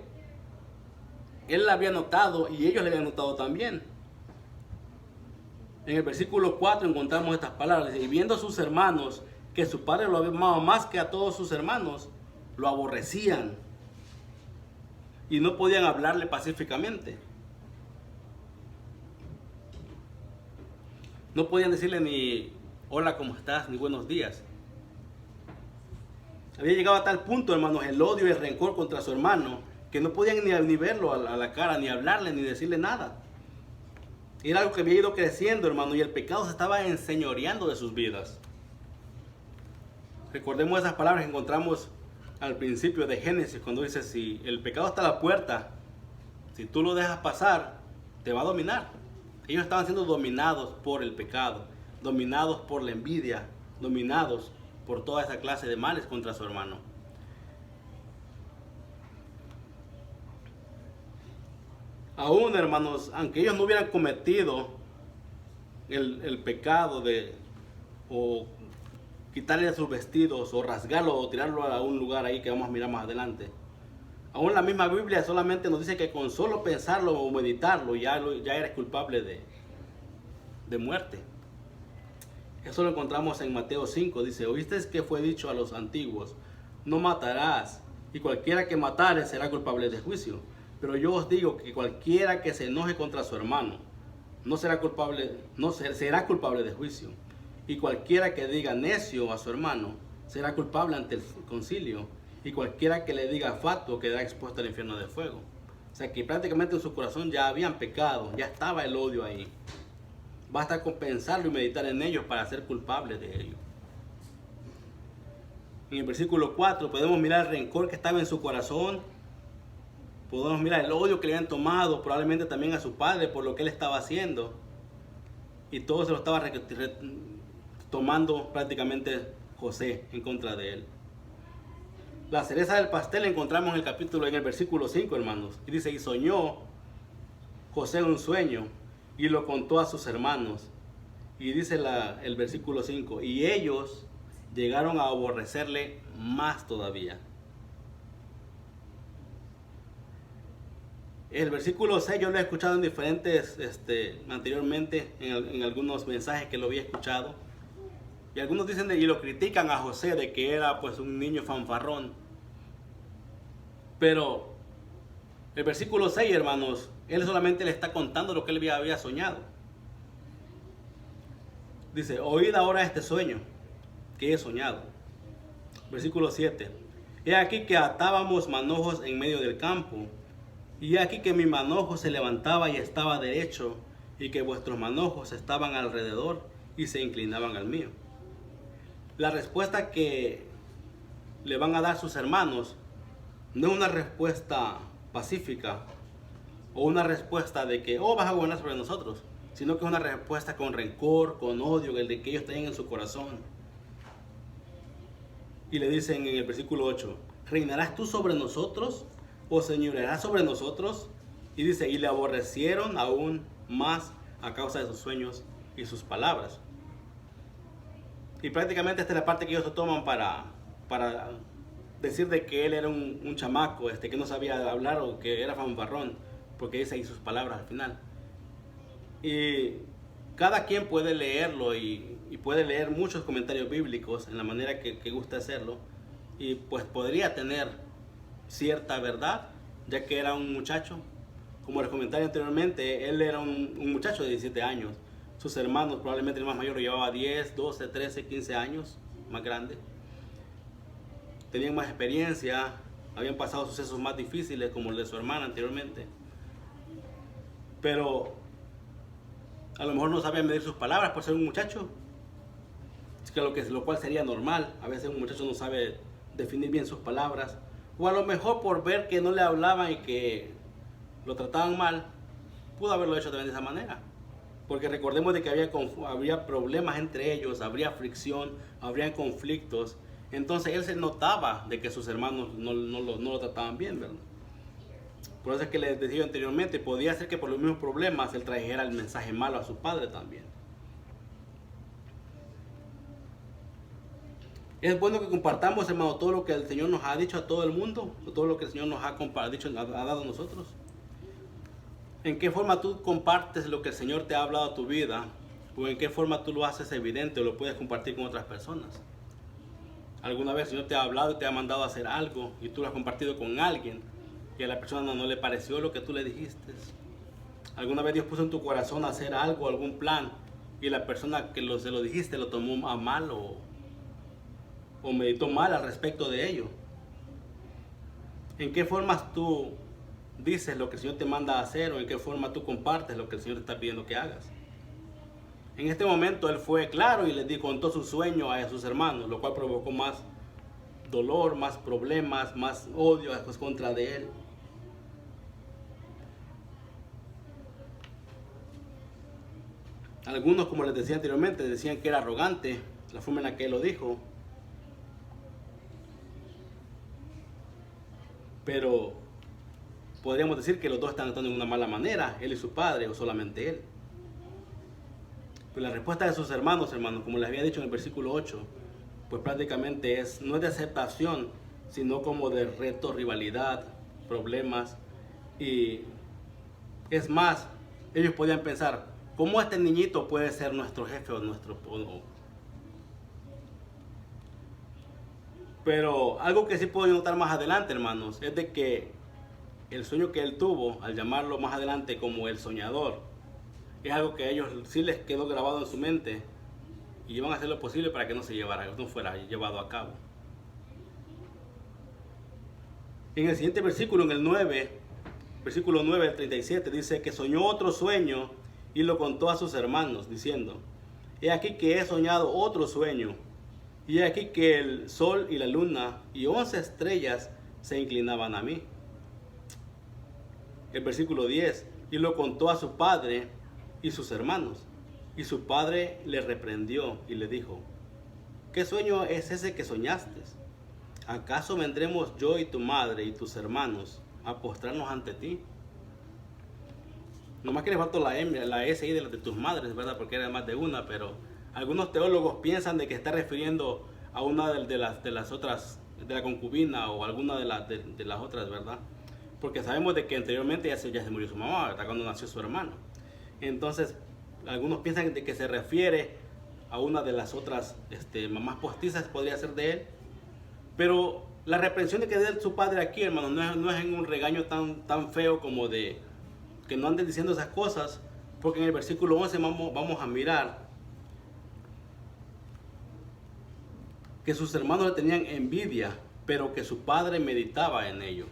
él la había notado y ellos le habían notado también. En el versículo 4 encontramos estas palabras: y viendo a sus hermanos que su padre lo había amado más que a todos sus hermanos, lo aborrecían y no podían hablarle pacíficamente. No podían decirle ni hola, ¿cómo estás?, ni buenos días. Había llegado a tal punto, hermanos, el odio y el rencor contra su hermano, que no podían ni verlo a la cara, ni hablarle, ni decirle nada. Era algo que había ido creciendo, hermano, y el pecado se estaba enseñoreando de sus vidas. Recordemos esas palabras que encontramos al principio de Génesis, cuando dice, si el pecado está a la puerta, si tú lo dejas pasar, te va a dominar. Ellos estaban siendo dominados por el pecado, dominados por la envidia, dominados por toda esa clase de males contra su hermano. Aún, hermanos, aunque ellos no hubieran cometido el pecado de o quitarle sus vestidos o rasgarlo o tirarlo a un lugar ahí que vamos a mirar más adelante, aún la misma Biblia solamente nos dice que con solo pensarlo o meditarlo ya eres culpable de muerte. Eso lo encontramos en Mateo 5. Dice, oíste que fue dicho a los antiguos, no matarás, y cualquiera que matare será culpable de juicio. Pero yo os digo que cualquiera que se enoje contra su hermano será culpable de juicio. Y cualquiera que diga necio a su hermano será culpable ante el concilio. Y cualquiera que le diga fatuo quedará expuesto al infierno de fuego. O sea que prácticamente en su corazón ya habían pecado, ya estaba el odio ahí. Basta con pensarlo y meditar en ellos para ser culpable de ello. En el versículo 4 podemos mirar el rencor que estaba en su corazón. Podemos mirar el odio que le habían tomado, probablemente también a su padre por lo que él estaba haciendo. Y todo se lo estaba tomando prácticamente José en contra de él. La cereza del pastel la encontramos en el versículo 5, hermanos. Y dice, y soñó José un sueño y lo contó a sus hermanos. Y dice el versículo 5, y ellos llegaron a aborrecerle más todavía. El versículo 6 yo lo he escuchado en diferentes, anteriormente, en algunos mensajes que lo había escuchado. Y algunos dicen y lo critican a José de que era pues un niño fanfarrón. Pero el versículo 6, hermanos, él solamente le está contando lo que él había soñado. Dice, oíd ahora este sueño que he soñado. Versículo 7. He aquí que atábamos manojos en medio del campo. Y he aquí que mi manojo se levantaba y estaba derecho, y que vuestros manojos estaban alrededor y se inclinaban al mío. La respuesta que le van a dar sus hermanos no es una respuesta pacífica o una respuesta de que, vas a gobernar sobre nosotros, sino que es una respuesta con rencor, con odio, el de que ellos tienen en su corazón. Y le dicen en el versículo 8, ¿reinarás tú sobre nosotros o señorearás sobre nosotros? Y dice, y le aborrecieron aún más a causa de sus sueños y sus palabras. Y prácticamente esta es la parte que ellos toman para decir de que él era un chamaco, que no sabía hablar o que era fanfarrón, porque dice ahí sus palabras al final. Y cada quien puede leerlo y puede leer muchos comentarios bíblicos en la manera que gusta hacerlo, y pues podría tener cierta verdad, ya que era un muchacho. Como les comenté anteriormente, él era un muchacho de 17 años. Sus hermanos, probablemente el más mayor, lo llevaba 10, 12, 13, 15 años, más grande. Tenían más experiencia, habían pasado sucesos más difíciles como el de su hermana anteriormente. Pero a lo mejor no sabía medir sus palabras por ser un muchacho, lo cual sería normal. A veces un muchacho no sabe definir bien sus palabras, o a lo mejor por ver que no le hablaban y que lo trataban mal, pudo haberlo hecho también de esa manera. Porque recordemos de que habría problemas entre ellos, habría fricción, habría conflictos. Entonces él se notaba de que sus hermanos no lo trataban bien, ¿verdad? Por eso es que les decía anteriormente, podía ser que por los mismos problemas él trajera el mensaje malo a su padre también. Es bueno que compartamos, hermano, todo lo que el Señor nos ha dicho a todo el mundo, todo lo que el Señor nos ha dado a nosotros. ¿En qué forma tú compartes lo que el Señor te ha hablado a tu vida? ¿O en qué forma tú lo haces evidente o lo puedes compartir con otras personas? ¿Alguna vez el Señor te ha hablado y te ha mandado a hacer algo y tú lo has compartido con alguien y a la persona no le pareció lo que tú le dijiste? ¿Alguna vez Dios puso en tu corazón hacer algo, algún plan, y la persona que se lo dijiste lo tomó a mal o meditó mal al respecto de ello? ¿En qué formas tú dices lo que el Señor te manda a hacer o en qué forma tú compartes lo que el Señor te está pidiendo que hagas. En este momento él fue claro y les contó su sueño a sus hermanos, lo cual provocó más dolor, más problemas, más odio después contra de él. Algunos, como les decía anteriormente, decían que era arrogante la forma en la que él lo dijo. Pero podríamos decir que los dos están actuando de una mala manera, él y su padre, o solamente él. Pues la respuesta de sus hermanos, como les había dicho en el versículo 8, pues prácticamente no es de aceptación, sino como de reto, rivalidad, problemas. Y es más, ellos podían pensar, ¿cómo este niñito puede ser nuestro jefe o nuestro... Pero algo que sí puedo notar más adelante, hermanos, es de que el sueño que él tuvo, al llamarlo más adelante como el soñador, es algo que a ellos sí les quedó grabado en su mente y iban a hacer lo posible para que no fuera llevado a cabo. En el siguiente versículo, en el 9, versículo 9 al 37, dice que soñó otro sueño y lo contó a sus hermanos, diciendo, he aquí que he soñado otro sueño, y he aquí que el sol y la luna y 11 estrellas se inclinaban a mí. El versículo 10, y lo contó a su padre y sus hermanos, y su padre le reprendió y le dijo, ¿qué sueño es ese que soñaste? ¿Acaso vendremos yo y tu madre y tus hermanos a postrarnos ante ti? Nomás que le faltó la S ahí de tus madres, ¿verdad? Porque era más de una, pero algunos teólogos piensan de que está refiriendo a una de las otras, de la concubina o alguna de las otras, ¿verdad? Porque sabemos de que anteriormente ya se murió su mamá, ¿verdad? Cuando nació su hermano. Entonces, algunos piensan de que se refiere a una de las otras mamás postizas, podría ser de él. Pero la reprensión de que dé su padre aquí, hermano, no es en un regaño tan feo como de que no anden diciendo esas cosas, porque en el versículo 11 vamos a mirar que sus hermanos le tenían envidia, pero que su padre meditaba en ello.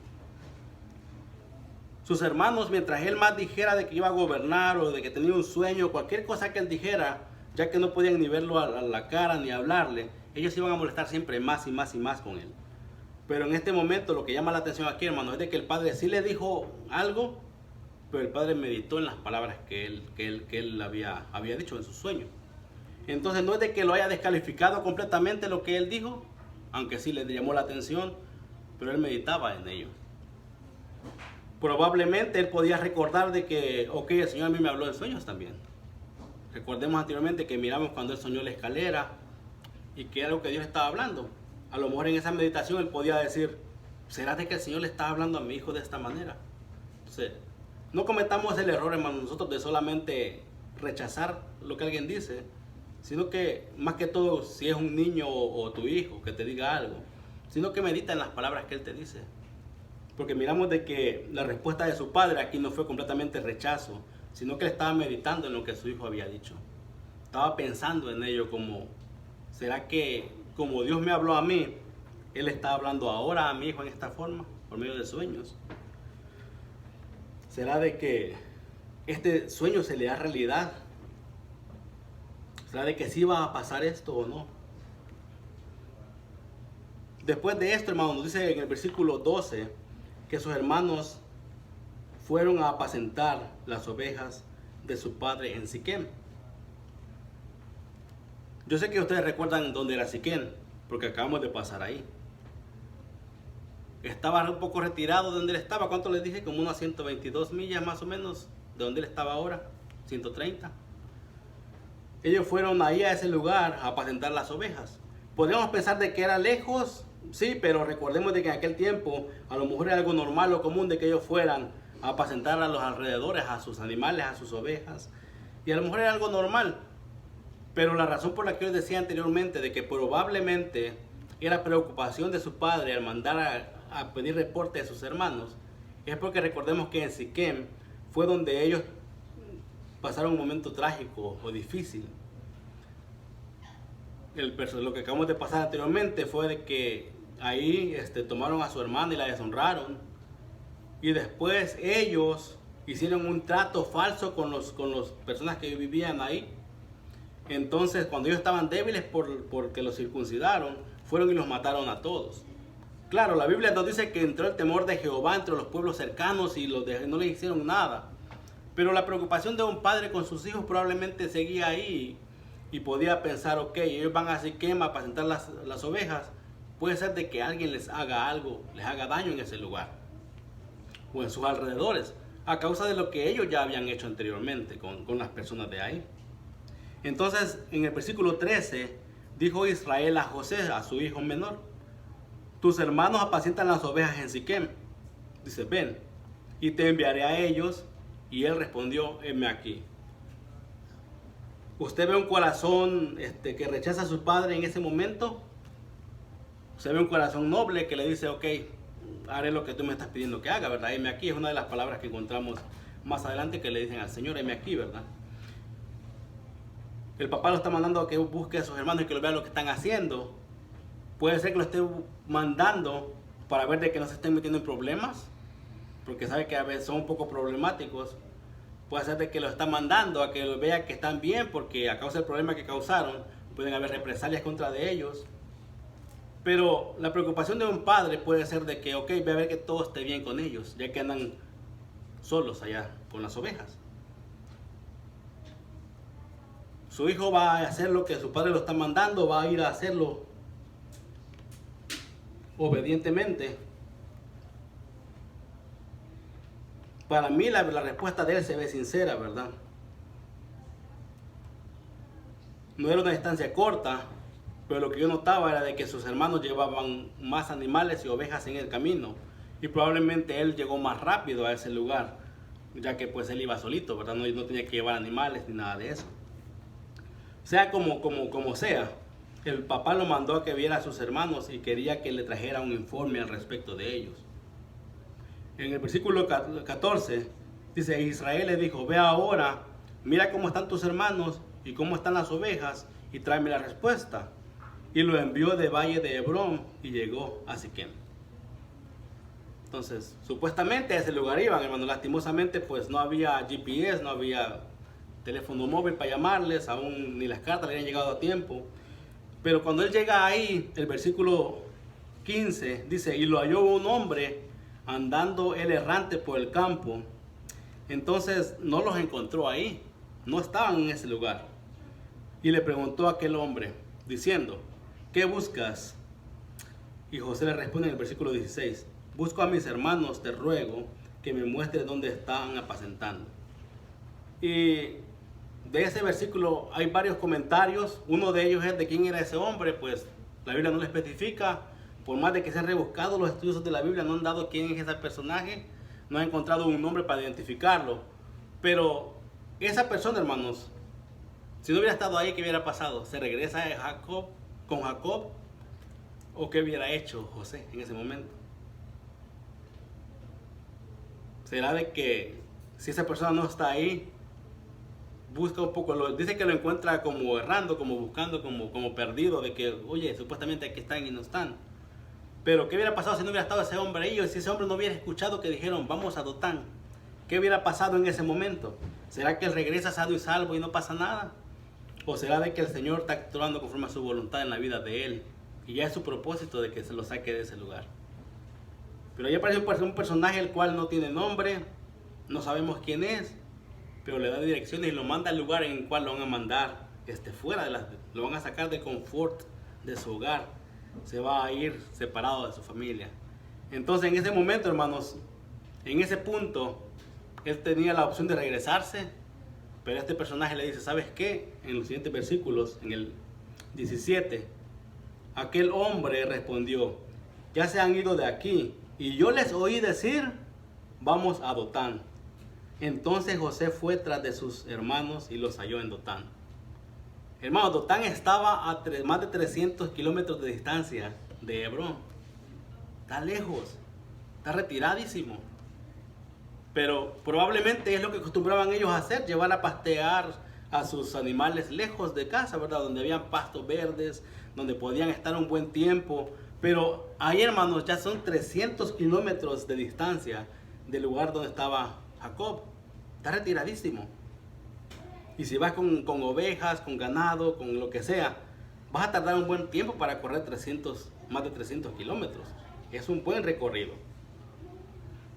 Sus hermanos, mientras él más dijera de que iba a gobernar o de que tenía un sueño, cualquier cosa que él dijera, ya que no podían ni verlo a la cara ni hablarle, ellos iban a molestar siempre más y más y más con él. Pero en este momento lo que llama la atención aquí, hermano, es de que el padre sí le dijo algo, pero el padre meditó en las palabras que él había dicho en su sueño. Entonces no es de que lo haya descalificado completamente lo que él dijo, aunque sí le llamó la atención, pero él meditaba en ello. Probablemente él podía recordar de que, ok, el Señor a mí me habló en sueños también. Recordemos anteriormente que miramos cuando él soñó la escalera y que era lo que Dios estaba hablando. A lo mejor en esa meditación él podía decir, ¿será de que el Señor le está hablando a mi hijo de esta manera? Entonces, no cometamos el error, hermano, nosotros de solamente rechazar lo que alguien dice, sino que más que todo, si es un niño o tu hijo que te diga algo, sino que medita en las palabras que él te dice. Porque miramos de que la respuesta de su padre aquí no fue completamente rechazo, sino que él estaba meditando en lo que su hijo había dicho. Estaba pensando en ello como, ¿será que como Dios me habló a mí, él está hablando ahora a mi hijo en esta forma, por medio de sueños? ¿Será de que este sueño se le da realidad? ¿Será de que sí va a pasar esto o no? Después de esto, hermano, nos dice en el versículo 12 que sus hermanos fueron a apacentar las ovejas de su padre en Siquem. Yo sé que ustedes recuerdan dónde era Siquem, porque acabamos de pasar ahí. Estaba un poco retirado de donde él estaba. ¿Cuánto les dije? Como unas 122 millas más o menos de donde él estaba ahora. 130. Ellos fueron ahí a ese lugar a apacentar las ovejas. Podríamos pensar de que era lejos, sí, pero recordemos de que en aquel tiempo a lo mejor era algo normal o común de que ellos fueran a apacentar a los alrededores, a sus animales, a sus ovejas. Y a lo mejor era algo normal. Pero la razón por la que yo decía anteriormente de que probablemente era preocupación de su padre al mandar a pedir reporte a sus hermanos, es porque recordemos que en Siquem fue donde ellos pasaron un momento trágico o difícil. Lo que acabamos de pasar anteriormente fue de que ahí tomaron a su hermana y la deshonraron. y después ellos hicieron un trato falso con las personas que vivían ahí. Entonces, cuando ellos estaban débiles porque los circuncidaron, fueron y los mataron a todos. Claro, la Biblia nos dice que entró el temor de Jehová entre los pueblos cercanos y no le hicieron nada. Pero la preocupación de un padre con sus hijos probablemente seguía ahí y podía pensar, ok, ellos van a Siquem a apacentar las ovejas. Puede ser de que alguien les haga algo, les haga daño en ese lugar o en sus alrededores, a causa de lo que ellos ya habían hecho anteriormente con las personas de ahí. Entonces, en el versículo 13, dijo Israel a José, a su hijo menor: tus hermanos apacientan las ovejas en Siquem. Dice, ven, y te enviaré a ellos. Y él respondió, heme aquí. ¿Usted ve un corazón que rechaza a su padre en ese momento? ¿Usted ve un corazón noble que le dice, ok, haré lo que tú me estás pidiendo que haga, verdad? Heme aquí es una de las palabras que encontramos más adelante que le dicen al Señor, heme aquí, ¿verdad? El papá lo está mandando a que busque a sus hermanos y que lo vea lo que están haciendo. Puede ser que lo esté mandando para ver de que no se estén metiendo en problemas, porque sabe que a veces son un poco problemáticos. Puede ser de que lo está mandando a que lo vea que están bien, porque a causa del problema que causaron pueden haber represalias contra de ellos. Pero la preocupación de un padre puede ser de que, ok, ve a ver que todo esté bien con ellos, ya que andan solos allá con las ovejas. Su hijo va a hacer lo que su padre lo está mandando, va a ir a hacerlo obedientemente. Para mí la respuesta de él se ve sincera, ¿verdad? No era una distancia corta, pero lo que yo notaba era de que sus hermanos llevaban más animales y ovejas en el camino. Y probablemente él llegó más rápido a ese lugar, ya que pues él iba solito, ¿verdad? No tenía que llevar animales ni nada de eso. Sea como sea, el papá lo mandó a que viera a sus hermanos y quería que le trajera un informe al respecto de ellos. En el versículo 14 dice, Israel le dijo, ve ahora, mira cómo están tus hermanos y cómo están las ovejas y tráeme la respuesta. Y lo envió de valle de Hebrón y llegó a Siquem. Entonces, supuestamente a ese lugar iban, hermano. Lastimosamente, pues no había GPS, no había teléfono móvil para llamarles, aún ni las cartas le habían llegado a tiempo. Pero cuando él llega ahí, el versículo 15 dice, y lo halló un hombre andando él errante por el campo. Entonces no los encontró ahí, no estaban en ese lugar. Y le preguntó a aquel hombre, diciendo, ¿qué buscas? Y José le responde en el versículo 16, busco a mis hermanos, te ruego que me muestres dónde están apacentando. Y de ese versículo hay varios comentarios. Uno de ellos es de quién era ese hombre, pues la Biblia no lo especifica. Por más de que se han rebuscado los estudios de la Biblia, no han dado quién es ese personaje, no han encontrado un nombre para identificarlo. Pero esa persona, hermanos, si no hubiera estado ahí, ¿qué hubiera pasado? ¿Se regresa con Jacob? ¿O qué hubiera hecho José en ese momento? ¿Será de que si esa persona no está ahí, busca un poco, dice que lo encuentra como errando, como buscando, como perdido, de que, oye, supuestamente aquí están y no están? Pero ¿qué hubiera pasado si no hubiera estado ese hombre ahí? O si ese hombre no hubiera escuchado que dijeron, vamos a Dotán. ¿Qué hubiera pasado en ese momento? ¿Será que él regresa sano y salvo y no pasa nada? ¿O será de que el Señor está actuando conforme a su voluntad en la vida de él? Y ya es su propósito de que se lo saque de ese lugar. Pero ahí aparece un personaje el cual no tiene nombre, no sabemos quién es, pero le da direcciones y lo manda al lugar en el cual lo van a mandar fuera lo van a sacar de confort de su hogar. Se va a ir separado de su familia. Entonces en ese momento, hermanos, en ese punto, él tenía la opción de regresarse, pero este personaje le dice, ¿sabes qué? En los siguientes versículos, en el 17, aquel hombre respondió, ya se han ido de aquí, y yo les oí decir, vamos a Dotán. Entonces José fue tras de sus hermanos y los halló en Dotán. Hermano, Dotán estaba a más de 300 kilómetros de distancia de Hebrón. Está lejos, está retiradísimo. Pero probablemente es lo que acostumbraban ellos a hacer, llevar a pastear a sus animales lejos de casa, ¿verdad? Donde habían pastos verdes, donde podían estar un buen tiempo. Pero ahí, hermanos, ya son 300 kilómetros de distancia del lugar donde estaba Jacob. Está retiradísimo. Y si vas con ovejas, con ganado, con lo que sea, vas a tardar un buen tiempo para correr más de 300 kilómetros. Es un buen recorrido.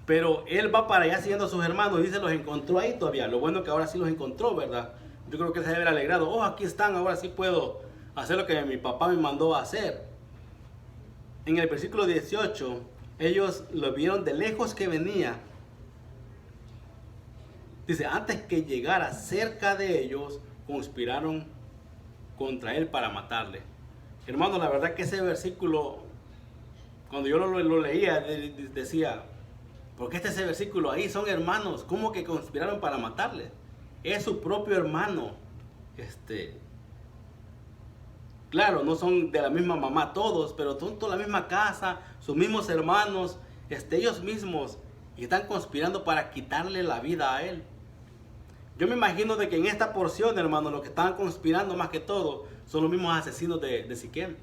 Pero él va para allá siguiendo a sus hermanos y dice, los encontró ahí todavía. Lo bueno es que ahora sí los encontró, ¿verdad? Yo creo que él se debe haber alegrado. Oh, aquí están, ahora sí puedo hacer lo que mi papá me mandó a hacer. En el versículo 18, ellos lo vieron de lejos que venía. Dice, antes que llegara cerca de ellos, conspiraron contra él para matarle. Hermano, la verdad que ese versículo, cuando yo lo leía, decía, ¿por qué está ese versículo ahí? Son hermanos, ¿cómo que conspiraron para matarle? Es su propio hermano. Claro, no son de la misma mamá todos, pero son toda la misma casa, sus mismos hermanos, ellos mismos, y están conspirando para quitarle la vida a él. Yo me imagino de que en esta porción, hermano, los que estaban conspirando más que todo son los mismos asesinos de Siquem.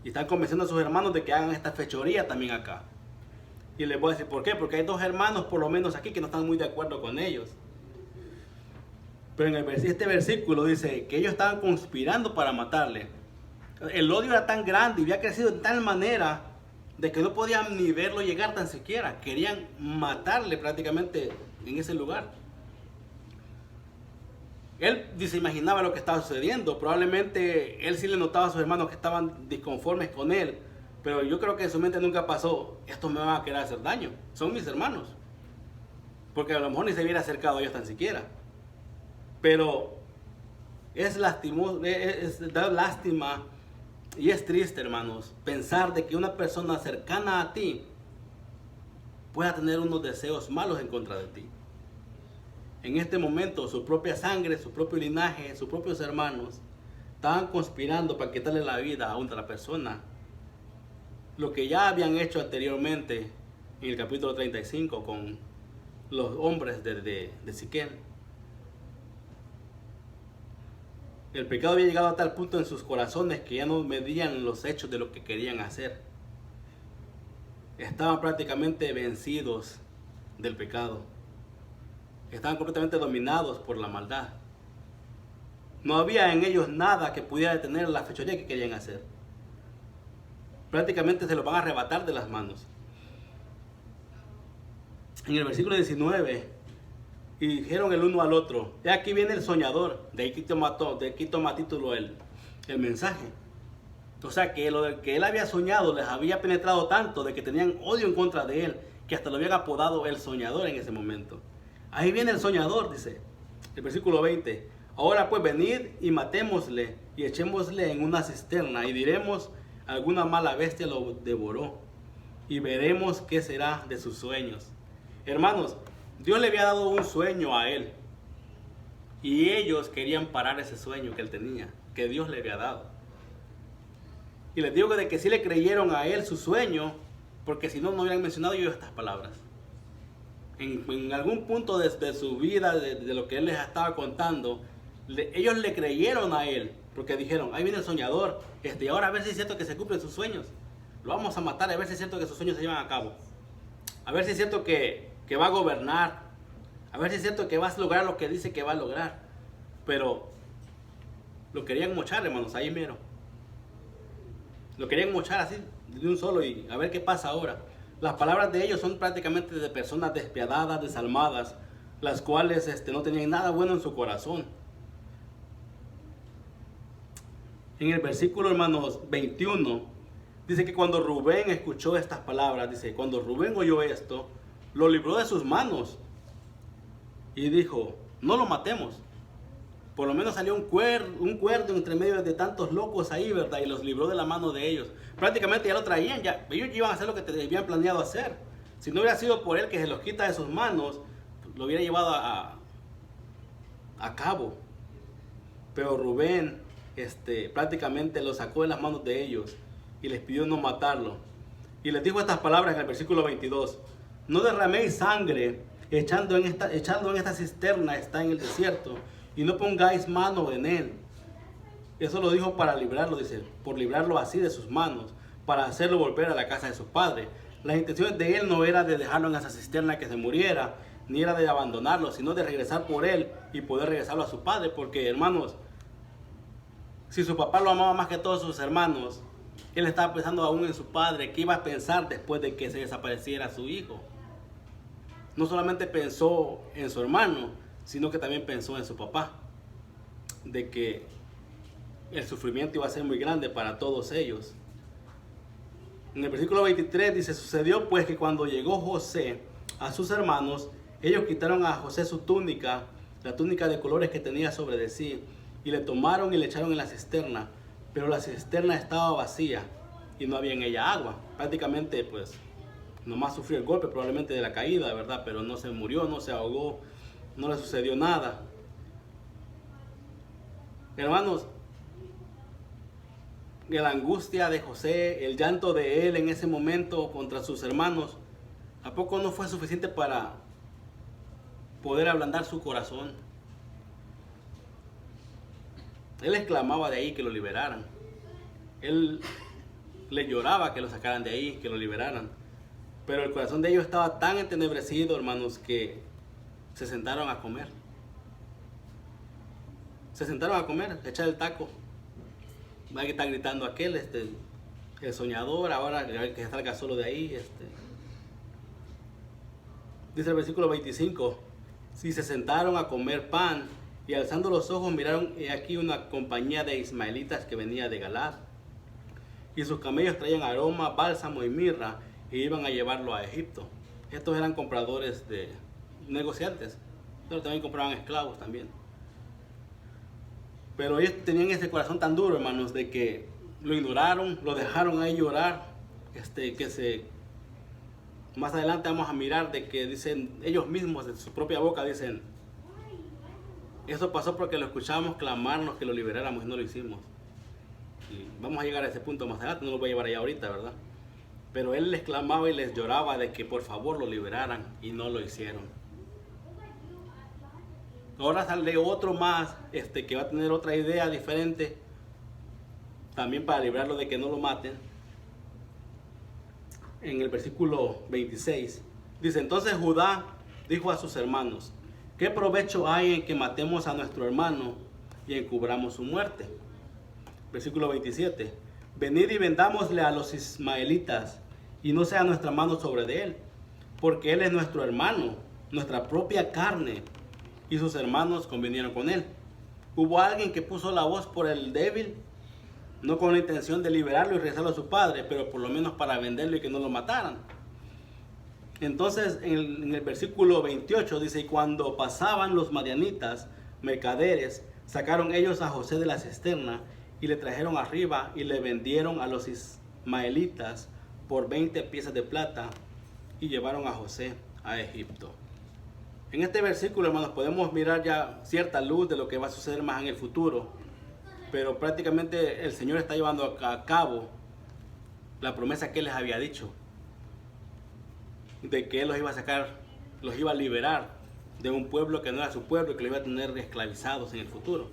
Y están convenciendo a sus hermanos de que hagan esta fechoría también acá. Y les voy a decir por qué. Porque hay dos hermanos por lo menos aquí que no están muy de acuerdo con ellos. Pero en este versículo dice que ellos estaban conspirando para matarle. El odio era tan grande y había crecido de tal manera de que no podían ni verlo llegar tan siquiera. Querían matarle prácticamente en ese lugar. Él se imaginaba lo que estaba sucediendo. Probablemente él sí le notaba a sus hermanos que estaban disconformes con él. Pero yo creo que en su mente nunca pasó, estos me van a querer hacer daño. Son mis hermanos. Porque a lo mejor ni se hubiera acercado a ellos tan siquiera. Pero es lastimoso, da lástima y es triste, hermanos, pensar de que una persona cercana a ti pueda tener unos deseos malos en contra de ti. En este momento, su propia sangre, su propio linaje, sus propios hermanos estaban conspirando para quitarle la vida a otra persona. Lo que ya habían hecho anteriormente en el capítulo 35 con los hombres de Siquem. El pecado había llegado a tal punto en sus corazones que ya no medían los hechos de lo que querían hacer. Estaban prácticamente vencidos del pecado. Estaban completamente dominados por la maldad. No había en ellos nada que pudiera detener la fechoría que querían hacer. Prácticamente se los van a arrebatar de las manos. En el versículo 19, y dijeron el uno al otro, y aquí viene el soñador. De aquí toma título el mensaje. O sea que lo que él había soñado les había penetrado tanto de que tenían odio en contra de él, que hasta lo habían apodado el soñador en ese momento. Ahí viene el soñador, dice el versículo 20. Ahora pues venid y matémosle y echémosle en una cisterna y diremos, alguna mala bestia lo devoró y veremos qué será de sus sueños. Hermanos, Dios le había dado un sueño a él y ellos querían parar ese sueño que él tenía, que Dios le había dado. Y les digo de que sí le creyeron a él su sueño, porque si no, no hubieran mencionado yo estas palabras. En algún punto de su vida, de lo que él les estaba contando, ellos le creyeron a él, porque dijeron, ahí viene el soñador, y ahora a ver si es cierto que se cumplen sus sueños. Lo vamos a matar, a ver si es cierto que sus sueños se llevan a cabo. A ver si es cierto que va a gobernar. A ver si es cierto que va a lograr lo que dice que va a lograr. Pero lo querían mochar, hermanos, ahí mero. Lo querían mochar así, de un solo, y a ver qué pasa ahora. Las palabras de ellos son prácticamente de personas despiadadas, desalmadas, las cuales no tenían nada bueno en su corazón. En el versículo, hermanos, 21, dice que cuando Rubén escuchó estas palabras, dice, cuando Rubén oyó esto, lo libró de sus manos y dijo, no lo matemos. Por lo menos salió un cuerdo entre medio de tantos locos ahí, ¿verdad? Y los libró de la mano de ellos. Prácticamente ya lo traían, ellos iban a hacer lo que habían planeado hacer. Si no hubiera sido por él que se los quita de sus manos, lo hubiera llevado a cabo. Pero Rubén prácticamente lo sacó de las manos de ellos y les pidió no matarlo. Y les dijo estas palabras en el versículo 22. No derraméis sangre echando en esta cisterna, está en el desierto, y no pongáis mano en él. Eso lo dijo para librarlo, dice, por librarlo así de sus manos, para hacerlo volver a la casa de su padre. Las intenciones de él no era de dejarlo en esa cisterna que se muriera, ni era de abandonarlo, sino de regresar por él y poder regresarlo a su padre. Porque, hermanos, si su papá lo amaba más que todos sus hermanos, él estaba pensando aún en su padre. ¿Qué iba a pensar después de que se desapareciera su hijo? No solamente pensó en su hermano, sino que también pensó en su papá, de que el sufrimiento iba a ser muy grande para todos ellos. En el versículo 23 dice: sucedió pues que cuando llegó José a sus hermanos, ellos quitaron a José su túnica, la túnica de colores que tenía sobre de sí, y le tomaron y le echaron en la cisterna, pero la cisterna estaba vacía y no había en ella agua. Prácticamente pues nomás sufrió el golpe probablemente de la caída, ¿verdad? Pero no se murió, no se ahogó, no le sucedió nada. Hermanos, la angustia de José, el llanto de él en ese momento contra sus hermanos, ¿a poco no fue suficiente para poder ablandar su corazón? Él exclamaba de ahí que lo liberaran. Él le lloraba que lo sacaran de ahí, que lo liberaran. Pero el corazón de ellos estaba tan entenebrecido, hermanos, que se sentaron a comer. Se sentaron a comer, a echar el taco. Va a estar gritando aquel, el soñador, ahora que se salga solo de ahí. Dice el versículo 25: si se sentaron a comer pan, y alzando los ojos miraron aquí una compañía de ismaelitas que venía de Galaad, y sus camellos traían aroma, bálsamo y mirra, y iban a llevarlo a Egipto. Estos eran compradores de negociantes, pero también compraban esclavos también. Pero ellos tenían ese corazón tan duro, hermanos, de que lo ignoraron, lo dejaron ahí llorar. Más adelante vamos a mirar de que dicen, ellos mismos de su propia boca dicen: eso pasó porque lo escuchábamos clamarnos que lo liberáramos y no lo hicimos. Y vamos a llegar a ese punto más adelante, no lo voy a llevar allá ahorita, ¿verdad? Pero él les clamaba y les lloraba de que por favor lo liberaran y no lo hicieron. Ahora sale otro más que va a tener otra idea diferente, también para librarlo de que no lo maten. En el versículo 26 dice: entonces Judá dijo a sus hermanos: ¿qué provecho hay en que matemos a nuestro hermano y encubramos su muerte? Versículo 27: venid y vendámosle a los ismaelitas, y no sea nuestra mano sobre de él, porque él es nuestro hermano, nuestra propia carne. Y sus hermanos convinieron con él. Hubo alguien que puso la voz por el débil, no con la intención de liberarlo y regresarlo a su padre, pero por lo menos para venderlo y que no lo mataran. Entonces en el versículo 28 dice: y cuando pasaban los madianitas, mercaderes, sacaron ellos a José de la cisterna y le trajeron arriba y le vendieron a los ismaelitas por 20 piezas de plata y llevaron a José a Egipto. En este versículo, hermanos, podemos mirar ya cierta luz de lo que va a suceder más en el futuro, pero prácticamente el Señor está llevando a cabo la promesa que Él les había dicho, de que Él los iba a sacar, los iba a liberar de un pueblo que no era su pueblo y que los iba a tener esclavizados en el futuro.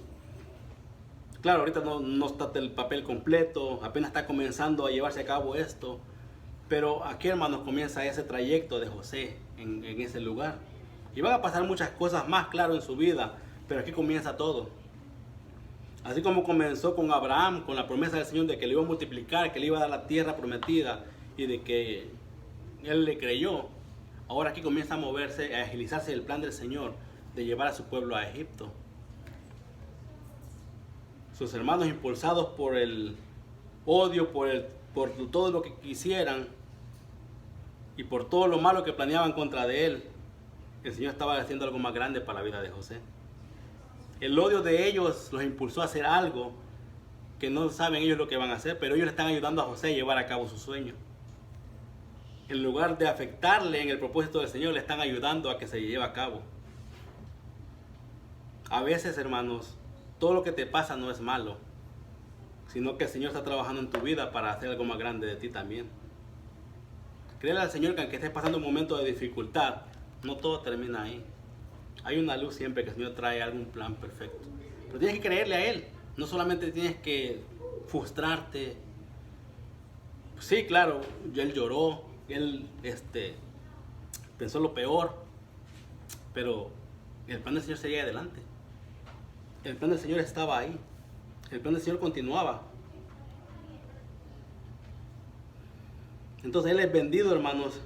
Claro, ahorita no está el papel completo, apenas está comenzando a llevarse a cabo esto, pero aquí, hermanos, comienza ese trayecto de José en ese lugar. Y van a pasar muchas cosas más, claro, en su vida, pero aquí comienza todo. Así como comenzó con Abraham, con la promesa del Señor de que le iba a multiplicar, que le iba a dar la tierra prometida y de que él le creyó. Ahora aquí comienza a moverse, a agilizarse el plan del Señor de llevar a su pueblo a Egipto. Sus hermanos, impulsados por el odio, por todo lo que quisieran y por todo lo malo que planeaban contra de él, el Señor estaba haciendo algo más grande para la vida de José. El odio de ellos los impulsó a hacer algo que no saben ellos lo que van a hacer, pero ellos le están ayudando a José a llevar a cabo su sueño. En lugar de afectarle en el propósito del Señor, le están ayudando a que se lleve a cabo. A veces, hermanos, todo lo que te pasa no es malo, sino que el Señor está trabajando en tu vida para hacer algo más grande de ti también. Créele al Señor que aunque estés pasando un momento de dificultad, no todo termina ahí. Hay una luz siempre que el Señor trae algún plan perfecto. Pero tienes que creerle a Él. No solamente tienes que frustrarte. Sí, claro, Él lloró. él pensó lo peor, pero el plan del Señor seguía adelante. El plan del Señor estaba ahí. El plan del Señor continuaba. Entonces él es vendido, hermanos,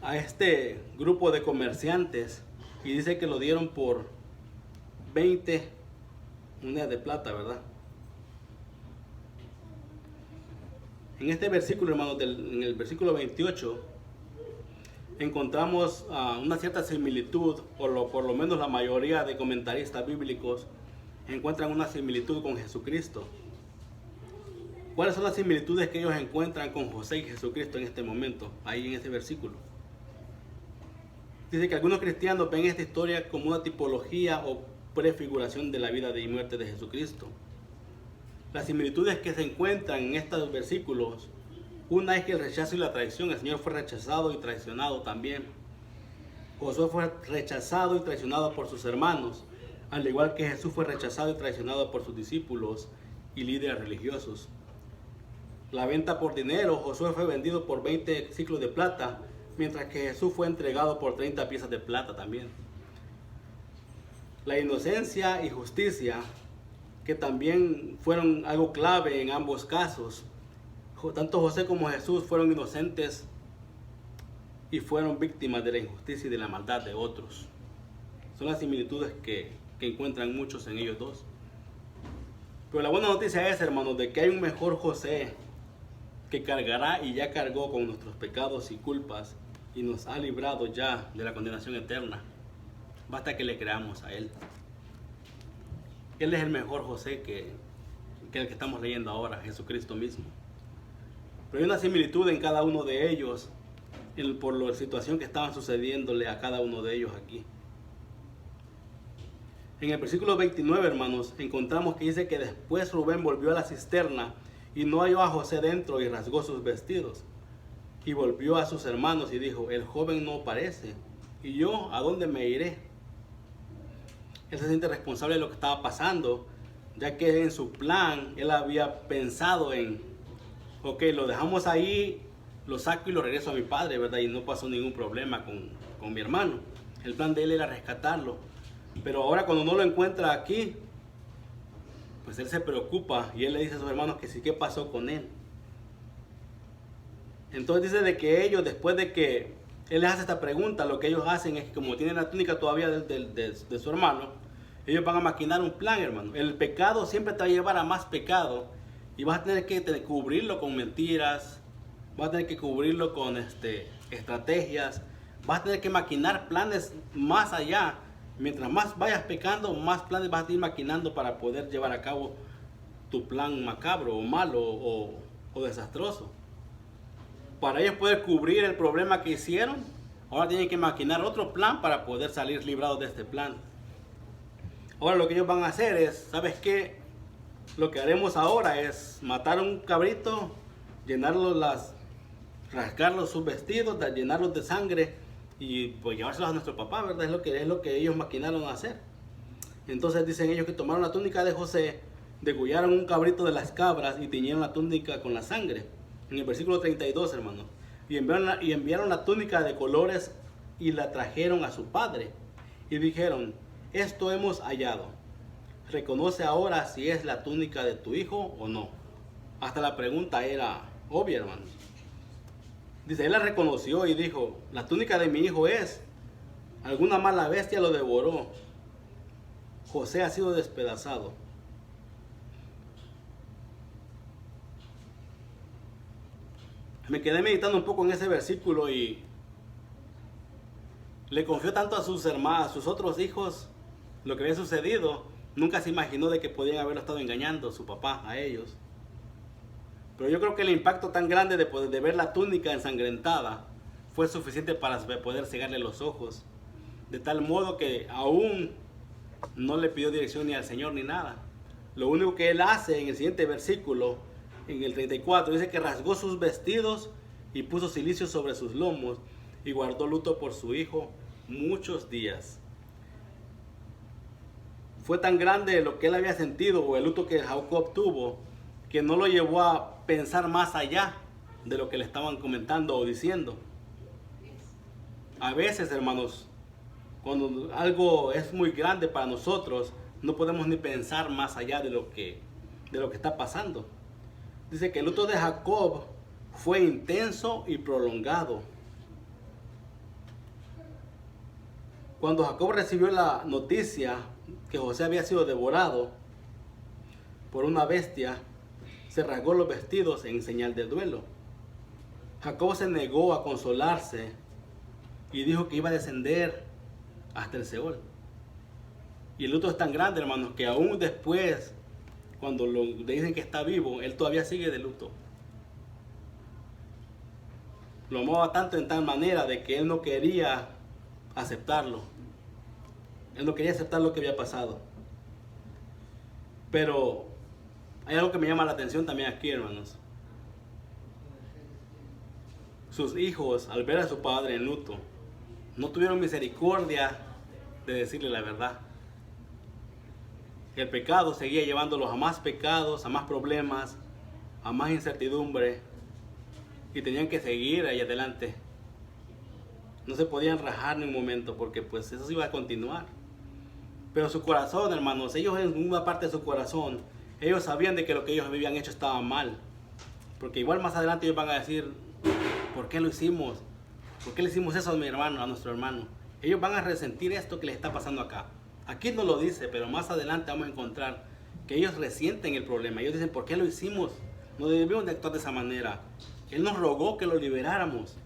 a este grupo de comerciantes, y dice que lo dieron por 20 monedas de plata, ¿verdad? En este versículo, hermanos, en el versículo 28, encontramos una cierta similitud, por lo menos la mayoría de comentaristas bíblicos encuentran una similitud con Jesucristo. ¿Cuáles son las similitudes que ellos encuentran con José y Jesucristo en este momento, ahí en este versículo? Dice que algunos cristianos ven esta historia como una tipología o prefiguración de la vida y muerte de Jesucristo. Las similitudes que se encuentran en estos versículos, una es que el rechazo y la traición, el Señor fue rechazado y traicionado también. Josué fue rechazado y traicionado por sus hermanos, al igual que Jesús fue rechazado y traicionado por sus discípulos y líderes religiosos. La venta por dinero, Josué fue vendido por 20 ciclos de plata, mientras que Jesús fue entregado por 30 piezas de plata también. La inocencia y justicia, que también fueron algo clave en ambos casos. Tanto José como Jesús fueron inocentes y fueron víctimas de la injusticia y de la maldad de otros. Son las similitudes que encuentran muchos en ellos dos. Pero la buena noticia es, hermanos, de que hay un mejor José que cargará y ya cargó con nuestros pecados y culpas y nos ha librado ya de la condenación eterna. Basta que le creamos a Él. Él es el mejor José que el que estamos leyendo ahora, Jesucristo mismo. Pero hay una similitud en cada uno de ellos por la situación que estaban sucediéndole a cada uno de ellos aquí. En el versículo 29, hermanos, encontramos que dice que después Rubén volvió a la cisterna y no halló a José dentro y rasgó sus vestidos. Y volvió a sus hermanos y dijo, el joven no parece, ¿y yo a dónde me iré? Él se siente responsable de lo que estaba pasando, ya que en su plan él había pensado en, ok, lo dejamos ahí, lo saco y lo regreso a mi padre, ¿verdad? Y no pasó ningún problema con mi hermano. El plan de él era rescatarlo. Pero ahora cuando no lo encuentra aquí, pues él se preocupa y él le dice a sus hermanos que sí, ¿qué pasó con él? Entonces dice de que ellos, después de que él les hace esta pregunta, lo que ellos hacen es que como tienen la túnica todavía de su hermano, ellos van a maquinar un plan, hermano. El pecado siempre te va a llevar a más pecado y vas a tener que cubrirlo con mentiras, vas a tener que cubrirlo con estrategias, vas a tener que maquinar planes más allá. Mientras más vayas pecando, más planes vas a ir maquinando para poder llevar a cabo tu plan macabro o malo o desastroso. Para ellos poder cubrir el problema que hicieron, ahora tienen que maquinar otro plan para poder salir librados de este plan. Ahora lo que ellos van a hacer es, ¿sabes qué? Lo que haremos ahora es matar un cabrito, rasgarlos sus vestidos, llenarlos de sangre y pues llevárselos a nuestro papá, ¿verdad? Es lo que ellos maquinaron hacer. Entonces dicen ellos que tomaron la túnica de José, degollaron un cabrito de las cabras y tiñeron la túnica con la sangre. En el versículo 32, hermanos. Y enviaron la túnica de colores y la trajeron a su padre. Y dijeron, esto hemos hallado. Reconoce ahora si es la túnica de tu hijo o no. Hasta la pregunta era obvia, hermanos. Dice, él la reconoció y dijo, la túnica de mi hijo es. Alguna mala bestia lo devoró. José ha sido despedazado. Me quedé meditando un poco en ese versículo y le confió tanto a sus hermanos, a sus otros hijos, lo que había sucedido. Nunca se imaginó de que podían haberlo estado engañando su papá a ellos. Pero yo creo que el impacto tan grande de ver la túnica ensangrentada fue suficiente para poder cegarle los ojos. De tal modo que aún no le pidió dirección ni al Señor ni nada. Lo único que él hace en el siguiente versículo, en el 34, dice que rasgó sus vestidos y puso cilicio sobre sus lomos y guardó luto por su hijo muchos días. Fue tan grande lo que él había sentido o el luto que Jacob tuvo que no lo llevó a pensar más allá de lo que le estaban comentando o diciendo. A veces, hermanos, cuando algo es muy grande para nosotros, no podemos ni pensar más allá de lo que está pasando. Dice que el luto de Jacob fue intenso y prolongado. Cuando Jacob recibió la noticia que José había sido devorado por una bestia, se rasgó los vestidos en señal de duelo. Jacob se negó a consolarse y dijo que iba a descender hasta el Seol. Y el luto es tan grande, hermanos, que aún después, cuando le dicen que está vivo, él todavía sigue de luto. Lo amaba tanto en tal manera de que él no quería aceptarlo. Él no quería aceptar lo que había pasado. Pero hay algo que me llama la atención también aquí, hermanos. Sus hijos, al ver a su padre en luto, no tuvieron misericordia de decirle la verdad. El pecado seguía llevándolos a más pecados, a más problemas, a más incertidumbre, y tenían que seguir ahí adelante. No se podían rajar ni un momento, porque pues eso iba a continuar. Pero su corazón, hermanos, ellos en una parte de su corazón, ellos sabían de que lo que ellos habían hecho estaba mal. Porque igual más adelante ellos van a decir, ¿por qué lo hicimos? ¿Por qué le hicimos eso a mi hermano, a nuestro hermano? Ellos van a resentir esto que les está pasando acá. Aquí no lo dice, pero más adelante vamos a encontrar que ellos resienten el problema. Ellos dicen, ¿por qué lo hicimos? No debíamos de actuar de esa manera. Él nos rogó que lo liberáramos.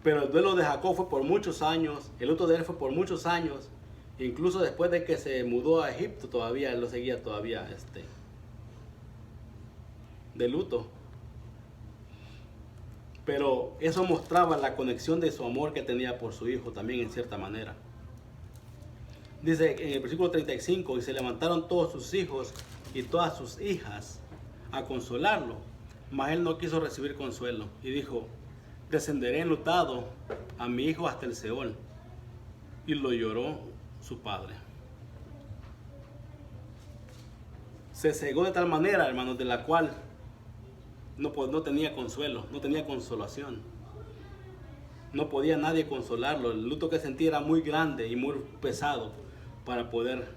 Pero el duelo de Jacob fue por muchos años, el luto de él fue por muchos años. Incluso después de que se mudó a Egipto, todavía él lo seguía todavía de luto. Pero eso mostraba la conexión de su amor que tenía por su hijo también en cierta manera. Dice en el versículo 35, y se levantaron todos sus hijos y todas sus hijas a consolarlo, mas él no quiso recibir consuelo y dijo, descenderé enlutado a mi hijo hasta el Seol. Y lo lloró su padre. Se cegó de tal manera, hermanos, de la cual no tenía consuelo, no tenía consolación. No podía nadie consolarlo. El luto que sentía era muy grande y muy pesado para poder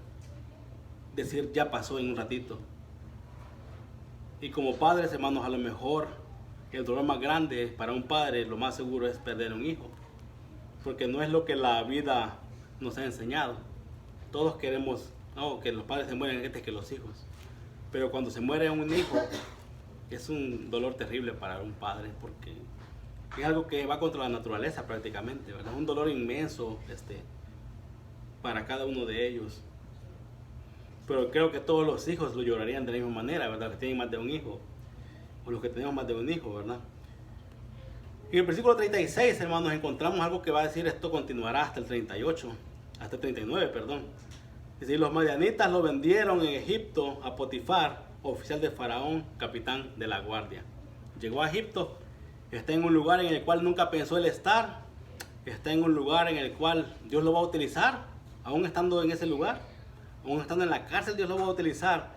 decir ya pasó en un ratito. Y como padres, hermanos, a lo mejor el dolor más grande para un padre, lo más seguro es perder un hijo. Porque no es lo que la vida nos ha enseñado. Todos queremos que los padres se mueran antes que los hijos. Pero cuando se muere un hijo, es un dolor terrible para un padre, porque es algo que va contra la naturaleza prácticamente, ¿verdad? Es un dolor inmenso para cada uno de ellos. Pero creo que todos los hijos lo llorarían de la misma manera, ¿verdad? Los que tienen más de un hijo, o los que tenemos más de un hijo, ¿verdad? En el versículo 36, hermanos, encontramos algo que va a decir esto continuará hasta el 38, hasta el 39, perdón. Es decir, los madianitas lo vendieron en Egipto a Potifar, oficial de Faraón, capitán de la guardia. Llegó a Egipto, está en un lugar en el cual nunca pensó él estar, está en un lugar en el cual Dios lo va a utilizar, aún estando en ese lugar, aún estando en la cárcel, Dios lo va a utilizar.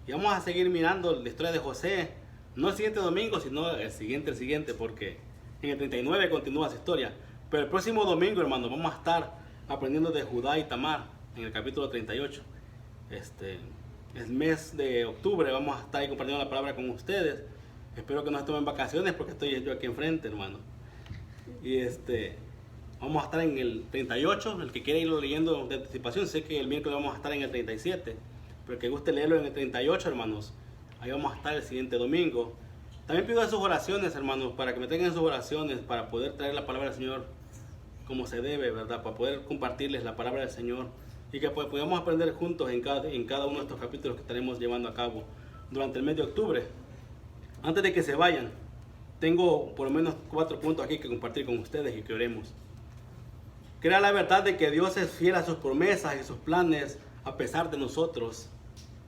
Y vamos a seguir mirando la historia de José, no el siguiente domingo, sino el siguiente, porque en el 39 continúa su historia. Pero el próximo domingo, hermano, vamos a estar aprendiendo de Judá y Tamar, en el capítulo 38. El mes de octubre vamos a estar ahí compartiendo la palabra con ustedes. Espero que no se tomen vacaciones porque estoy yo aquí enfrente, hermano. Y vamos a estar en el 38, el que quiera irlo leyendo de anticipación. Sé que el miércoles vamos a estar en el 37, pero el que guste leerlo en el 38, hermanos, ahí vamos a estar el siguiente domingo. También pido sus oraciones, hermanos, para que me tengan sus oraciones, para poder traer la palabra del Señor como se debe, ¿verdad? Para poder compartirles la palabra del Señor. Y que podamos aprender juntos en cada uno de estos capítulos que estaremos llevando a cabo durante el mes de octubre. Antes de que se vayan, tengo por lo menos 4 puntos aquí que compartir con ustedes y que oremos. Crea la verdad de que Dios es fiel a sus promesas y sus planes a pesar de nosotros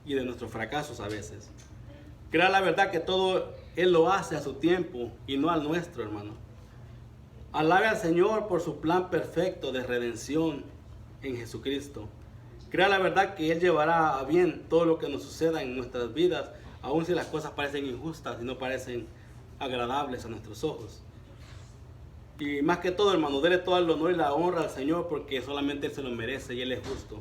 y de nuestros fracasos a veces. Crea la verdad que todo Él lo hace a su tiempo y no al nuestro, hermano. Alabe al Señor por su plan perfecto de redención en Jesucristo. Crea la verdad que Él llevará a bien todo lo que nos suceda en nuestras vidas, aun si las cosas parecen injustas y no parecen agradables a nuestros ojos. Y más que todo, hermano, dele todo el honor y la honra al Señor, porque solamente Él se lo merece y Él es justo.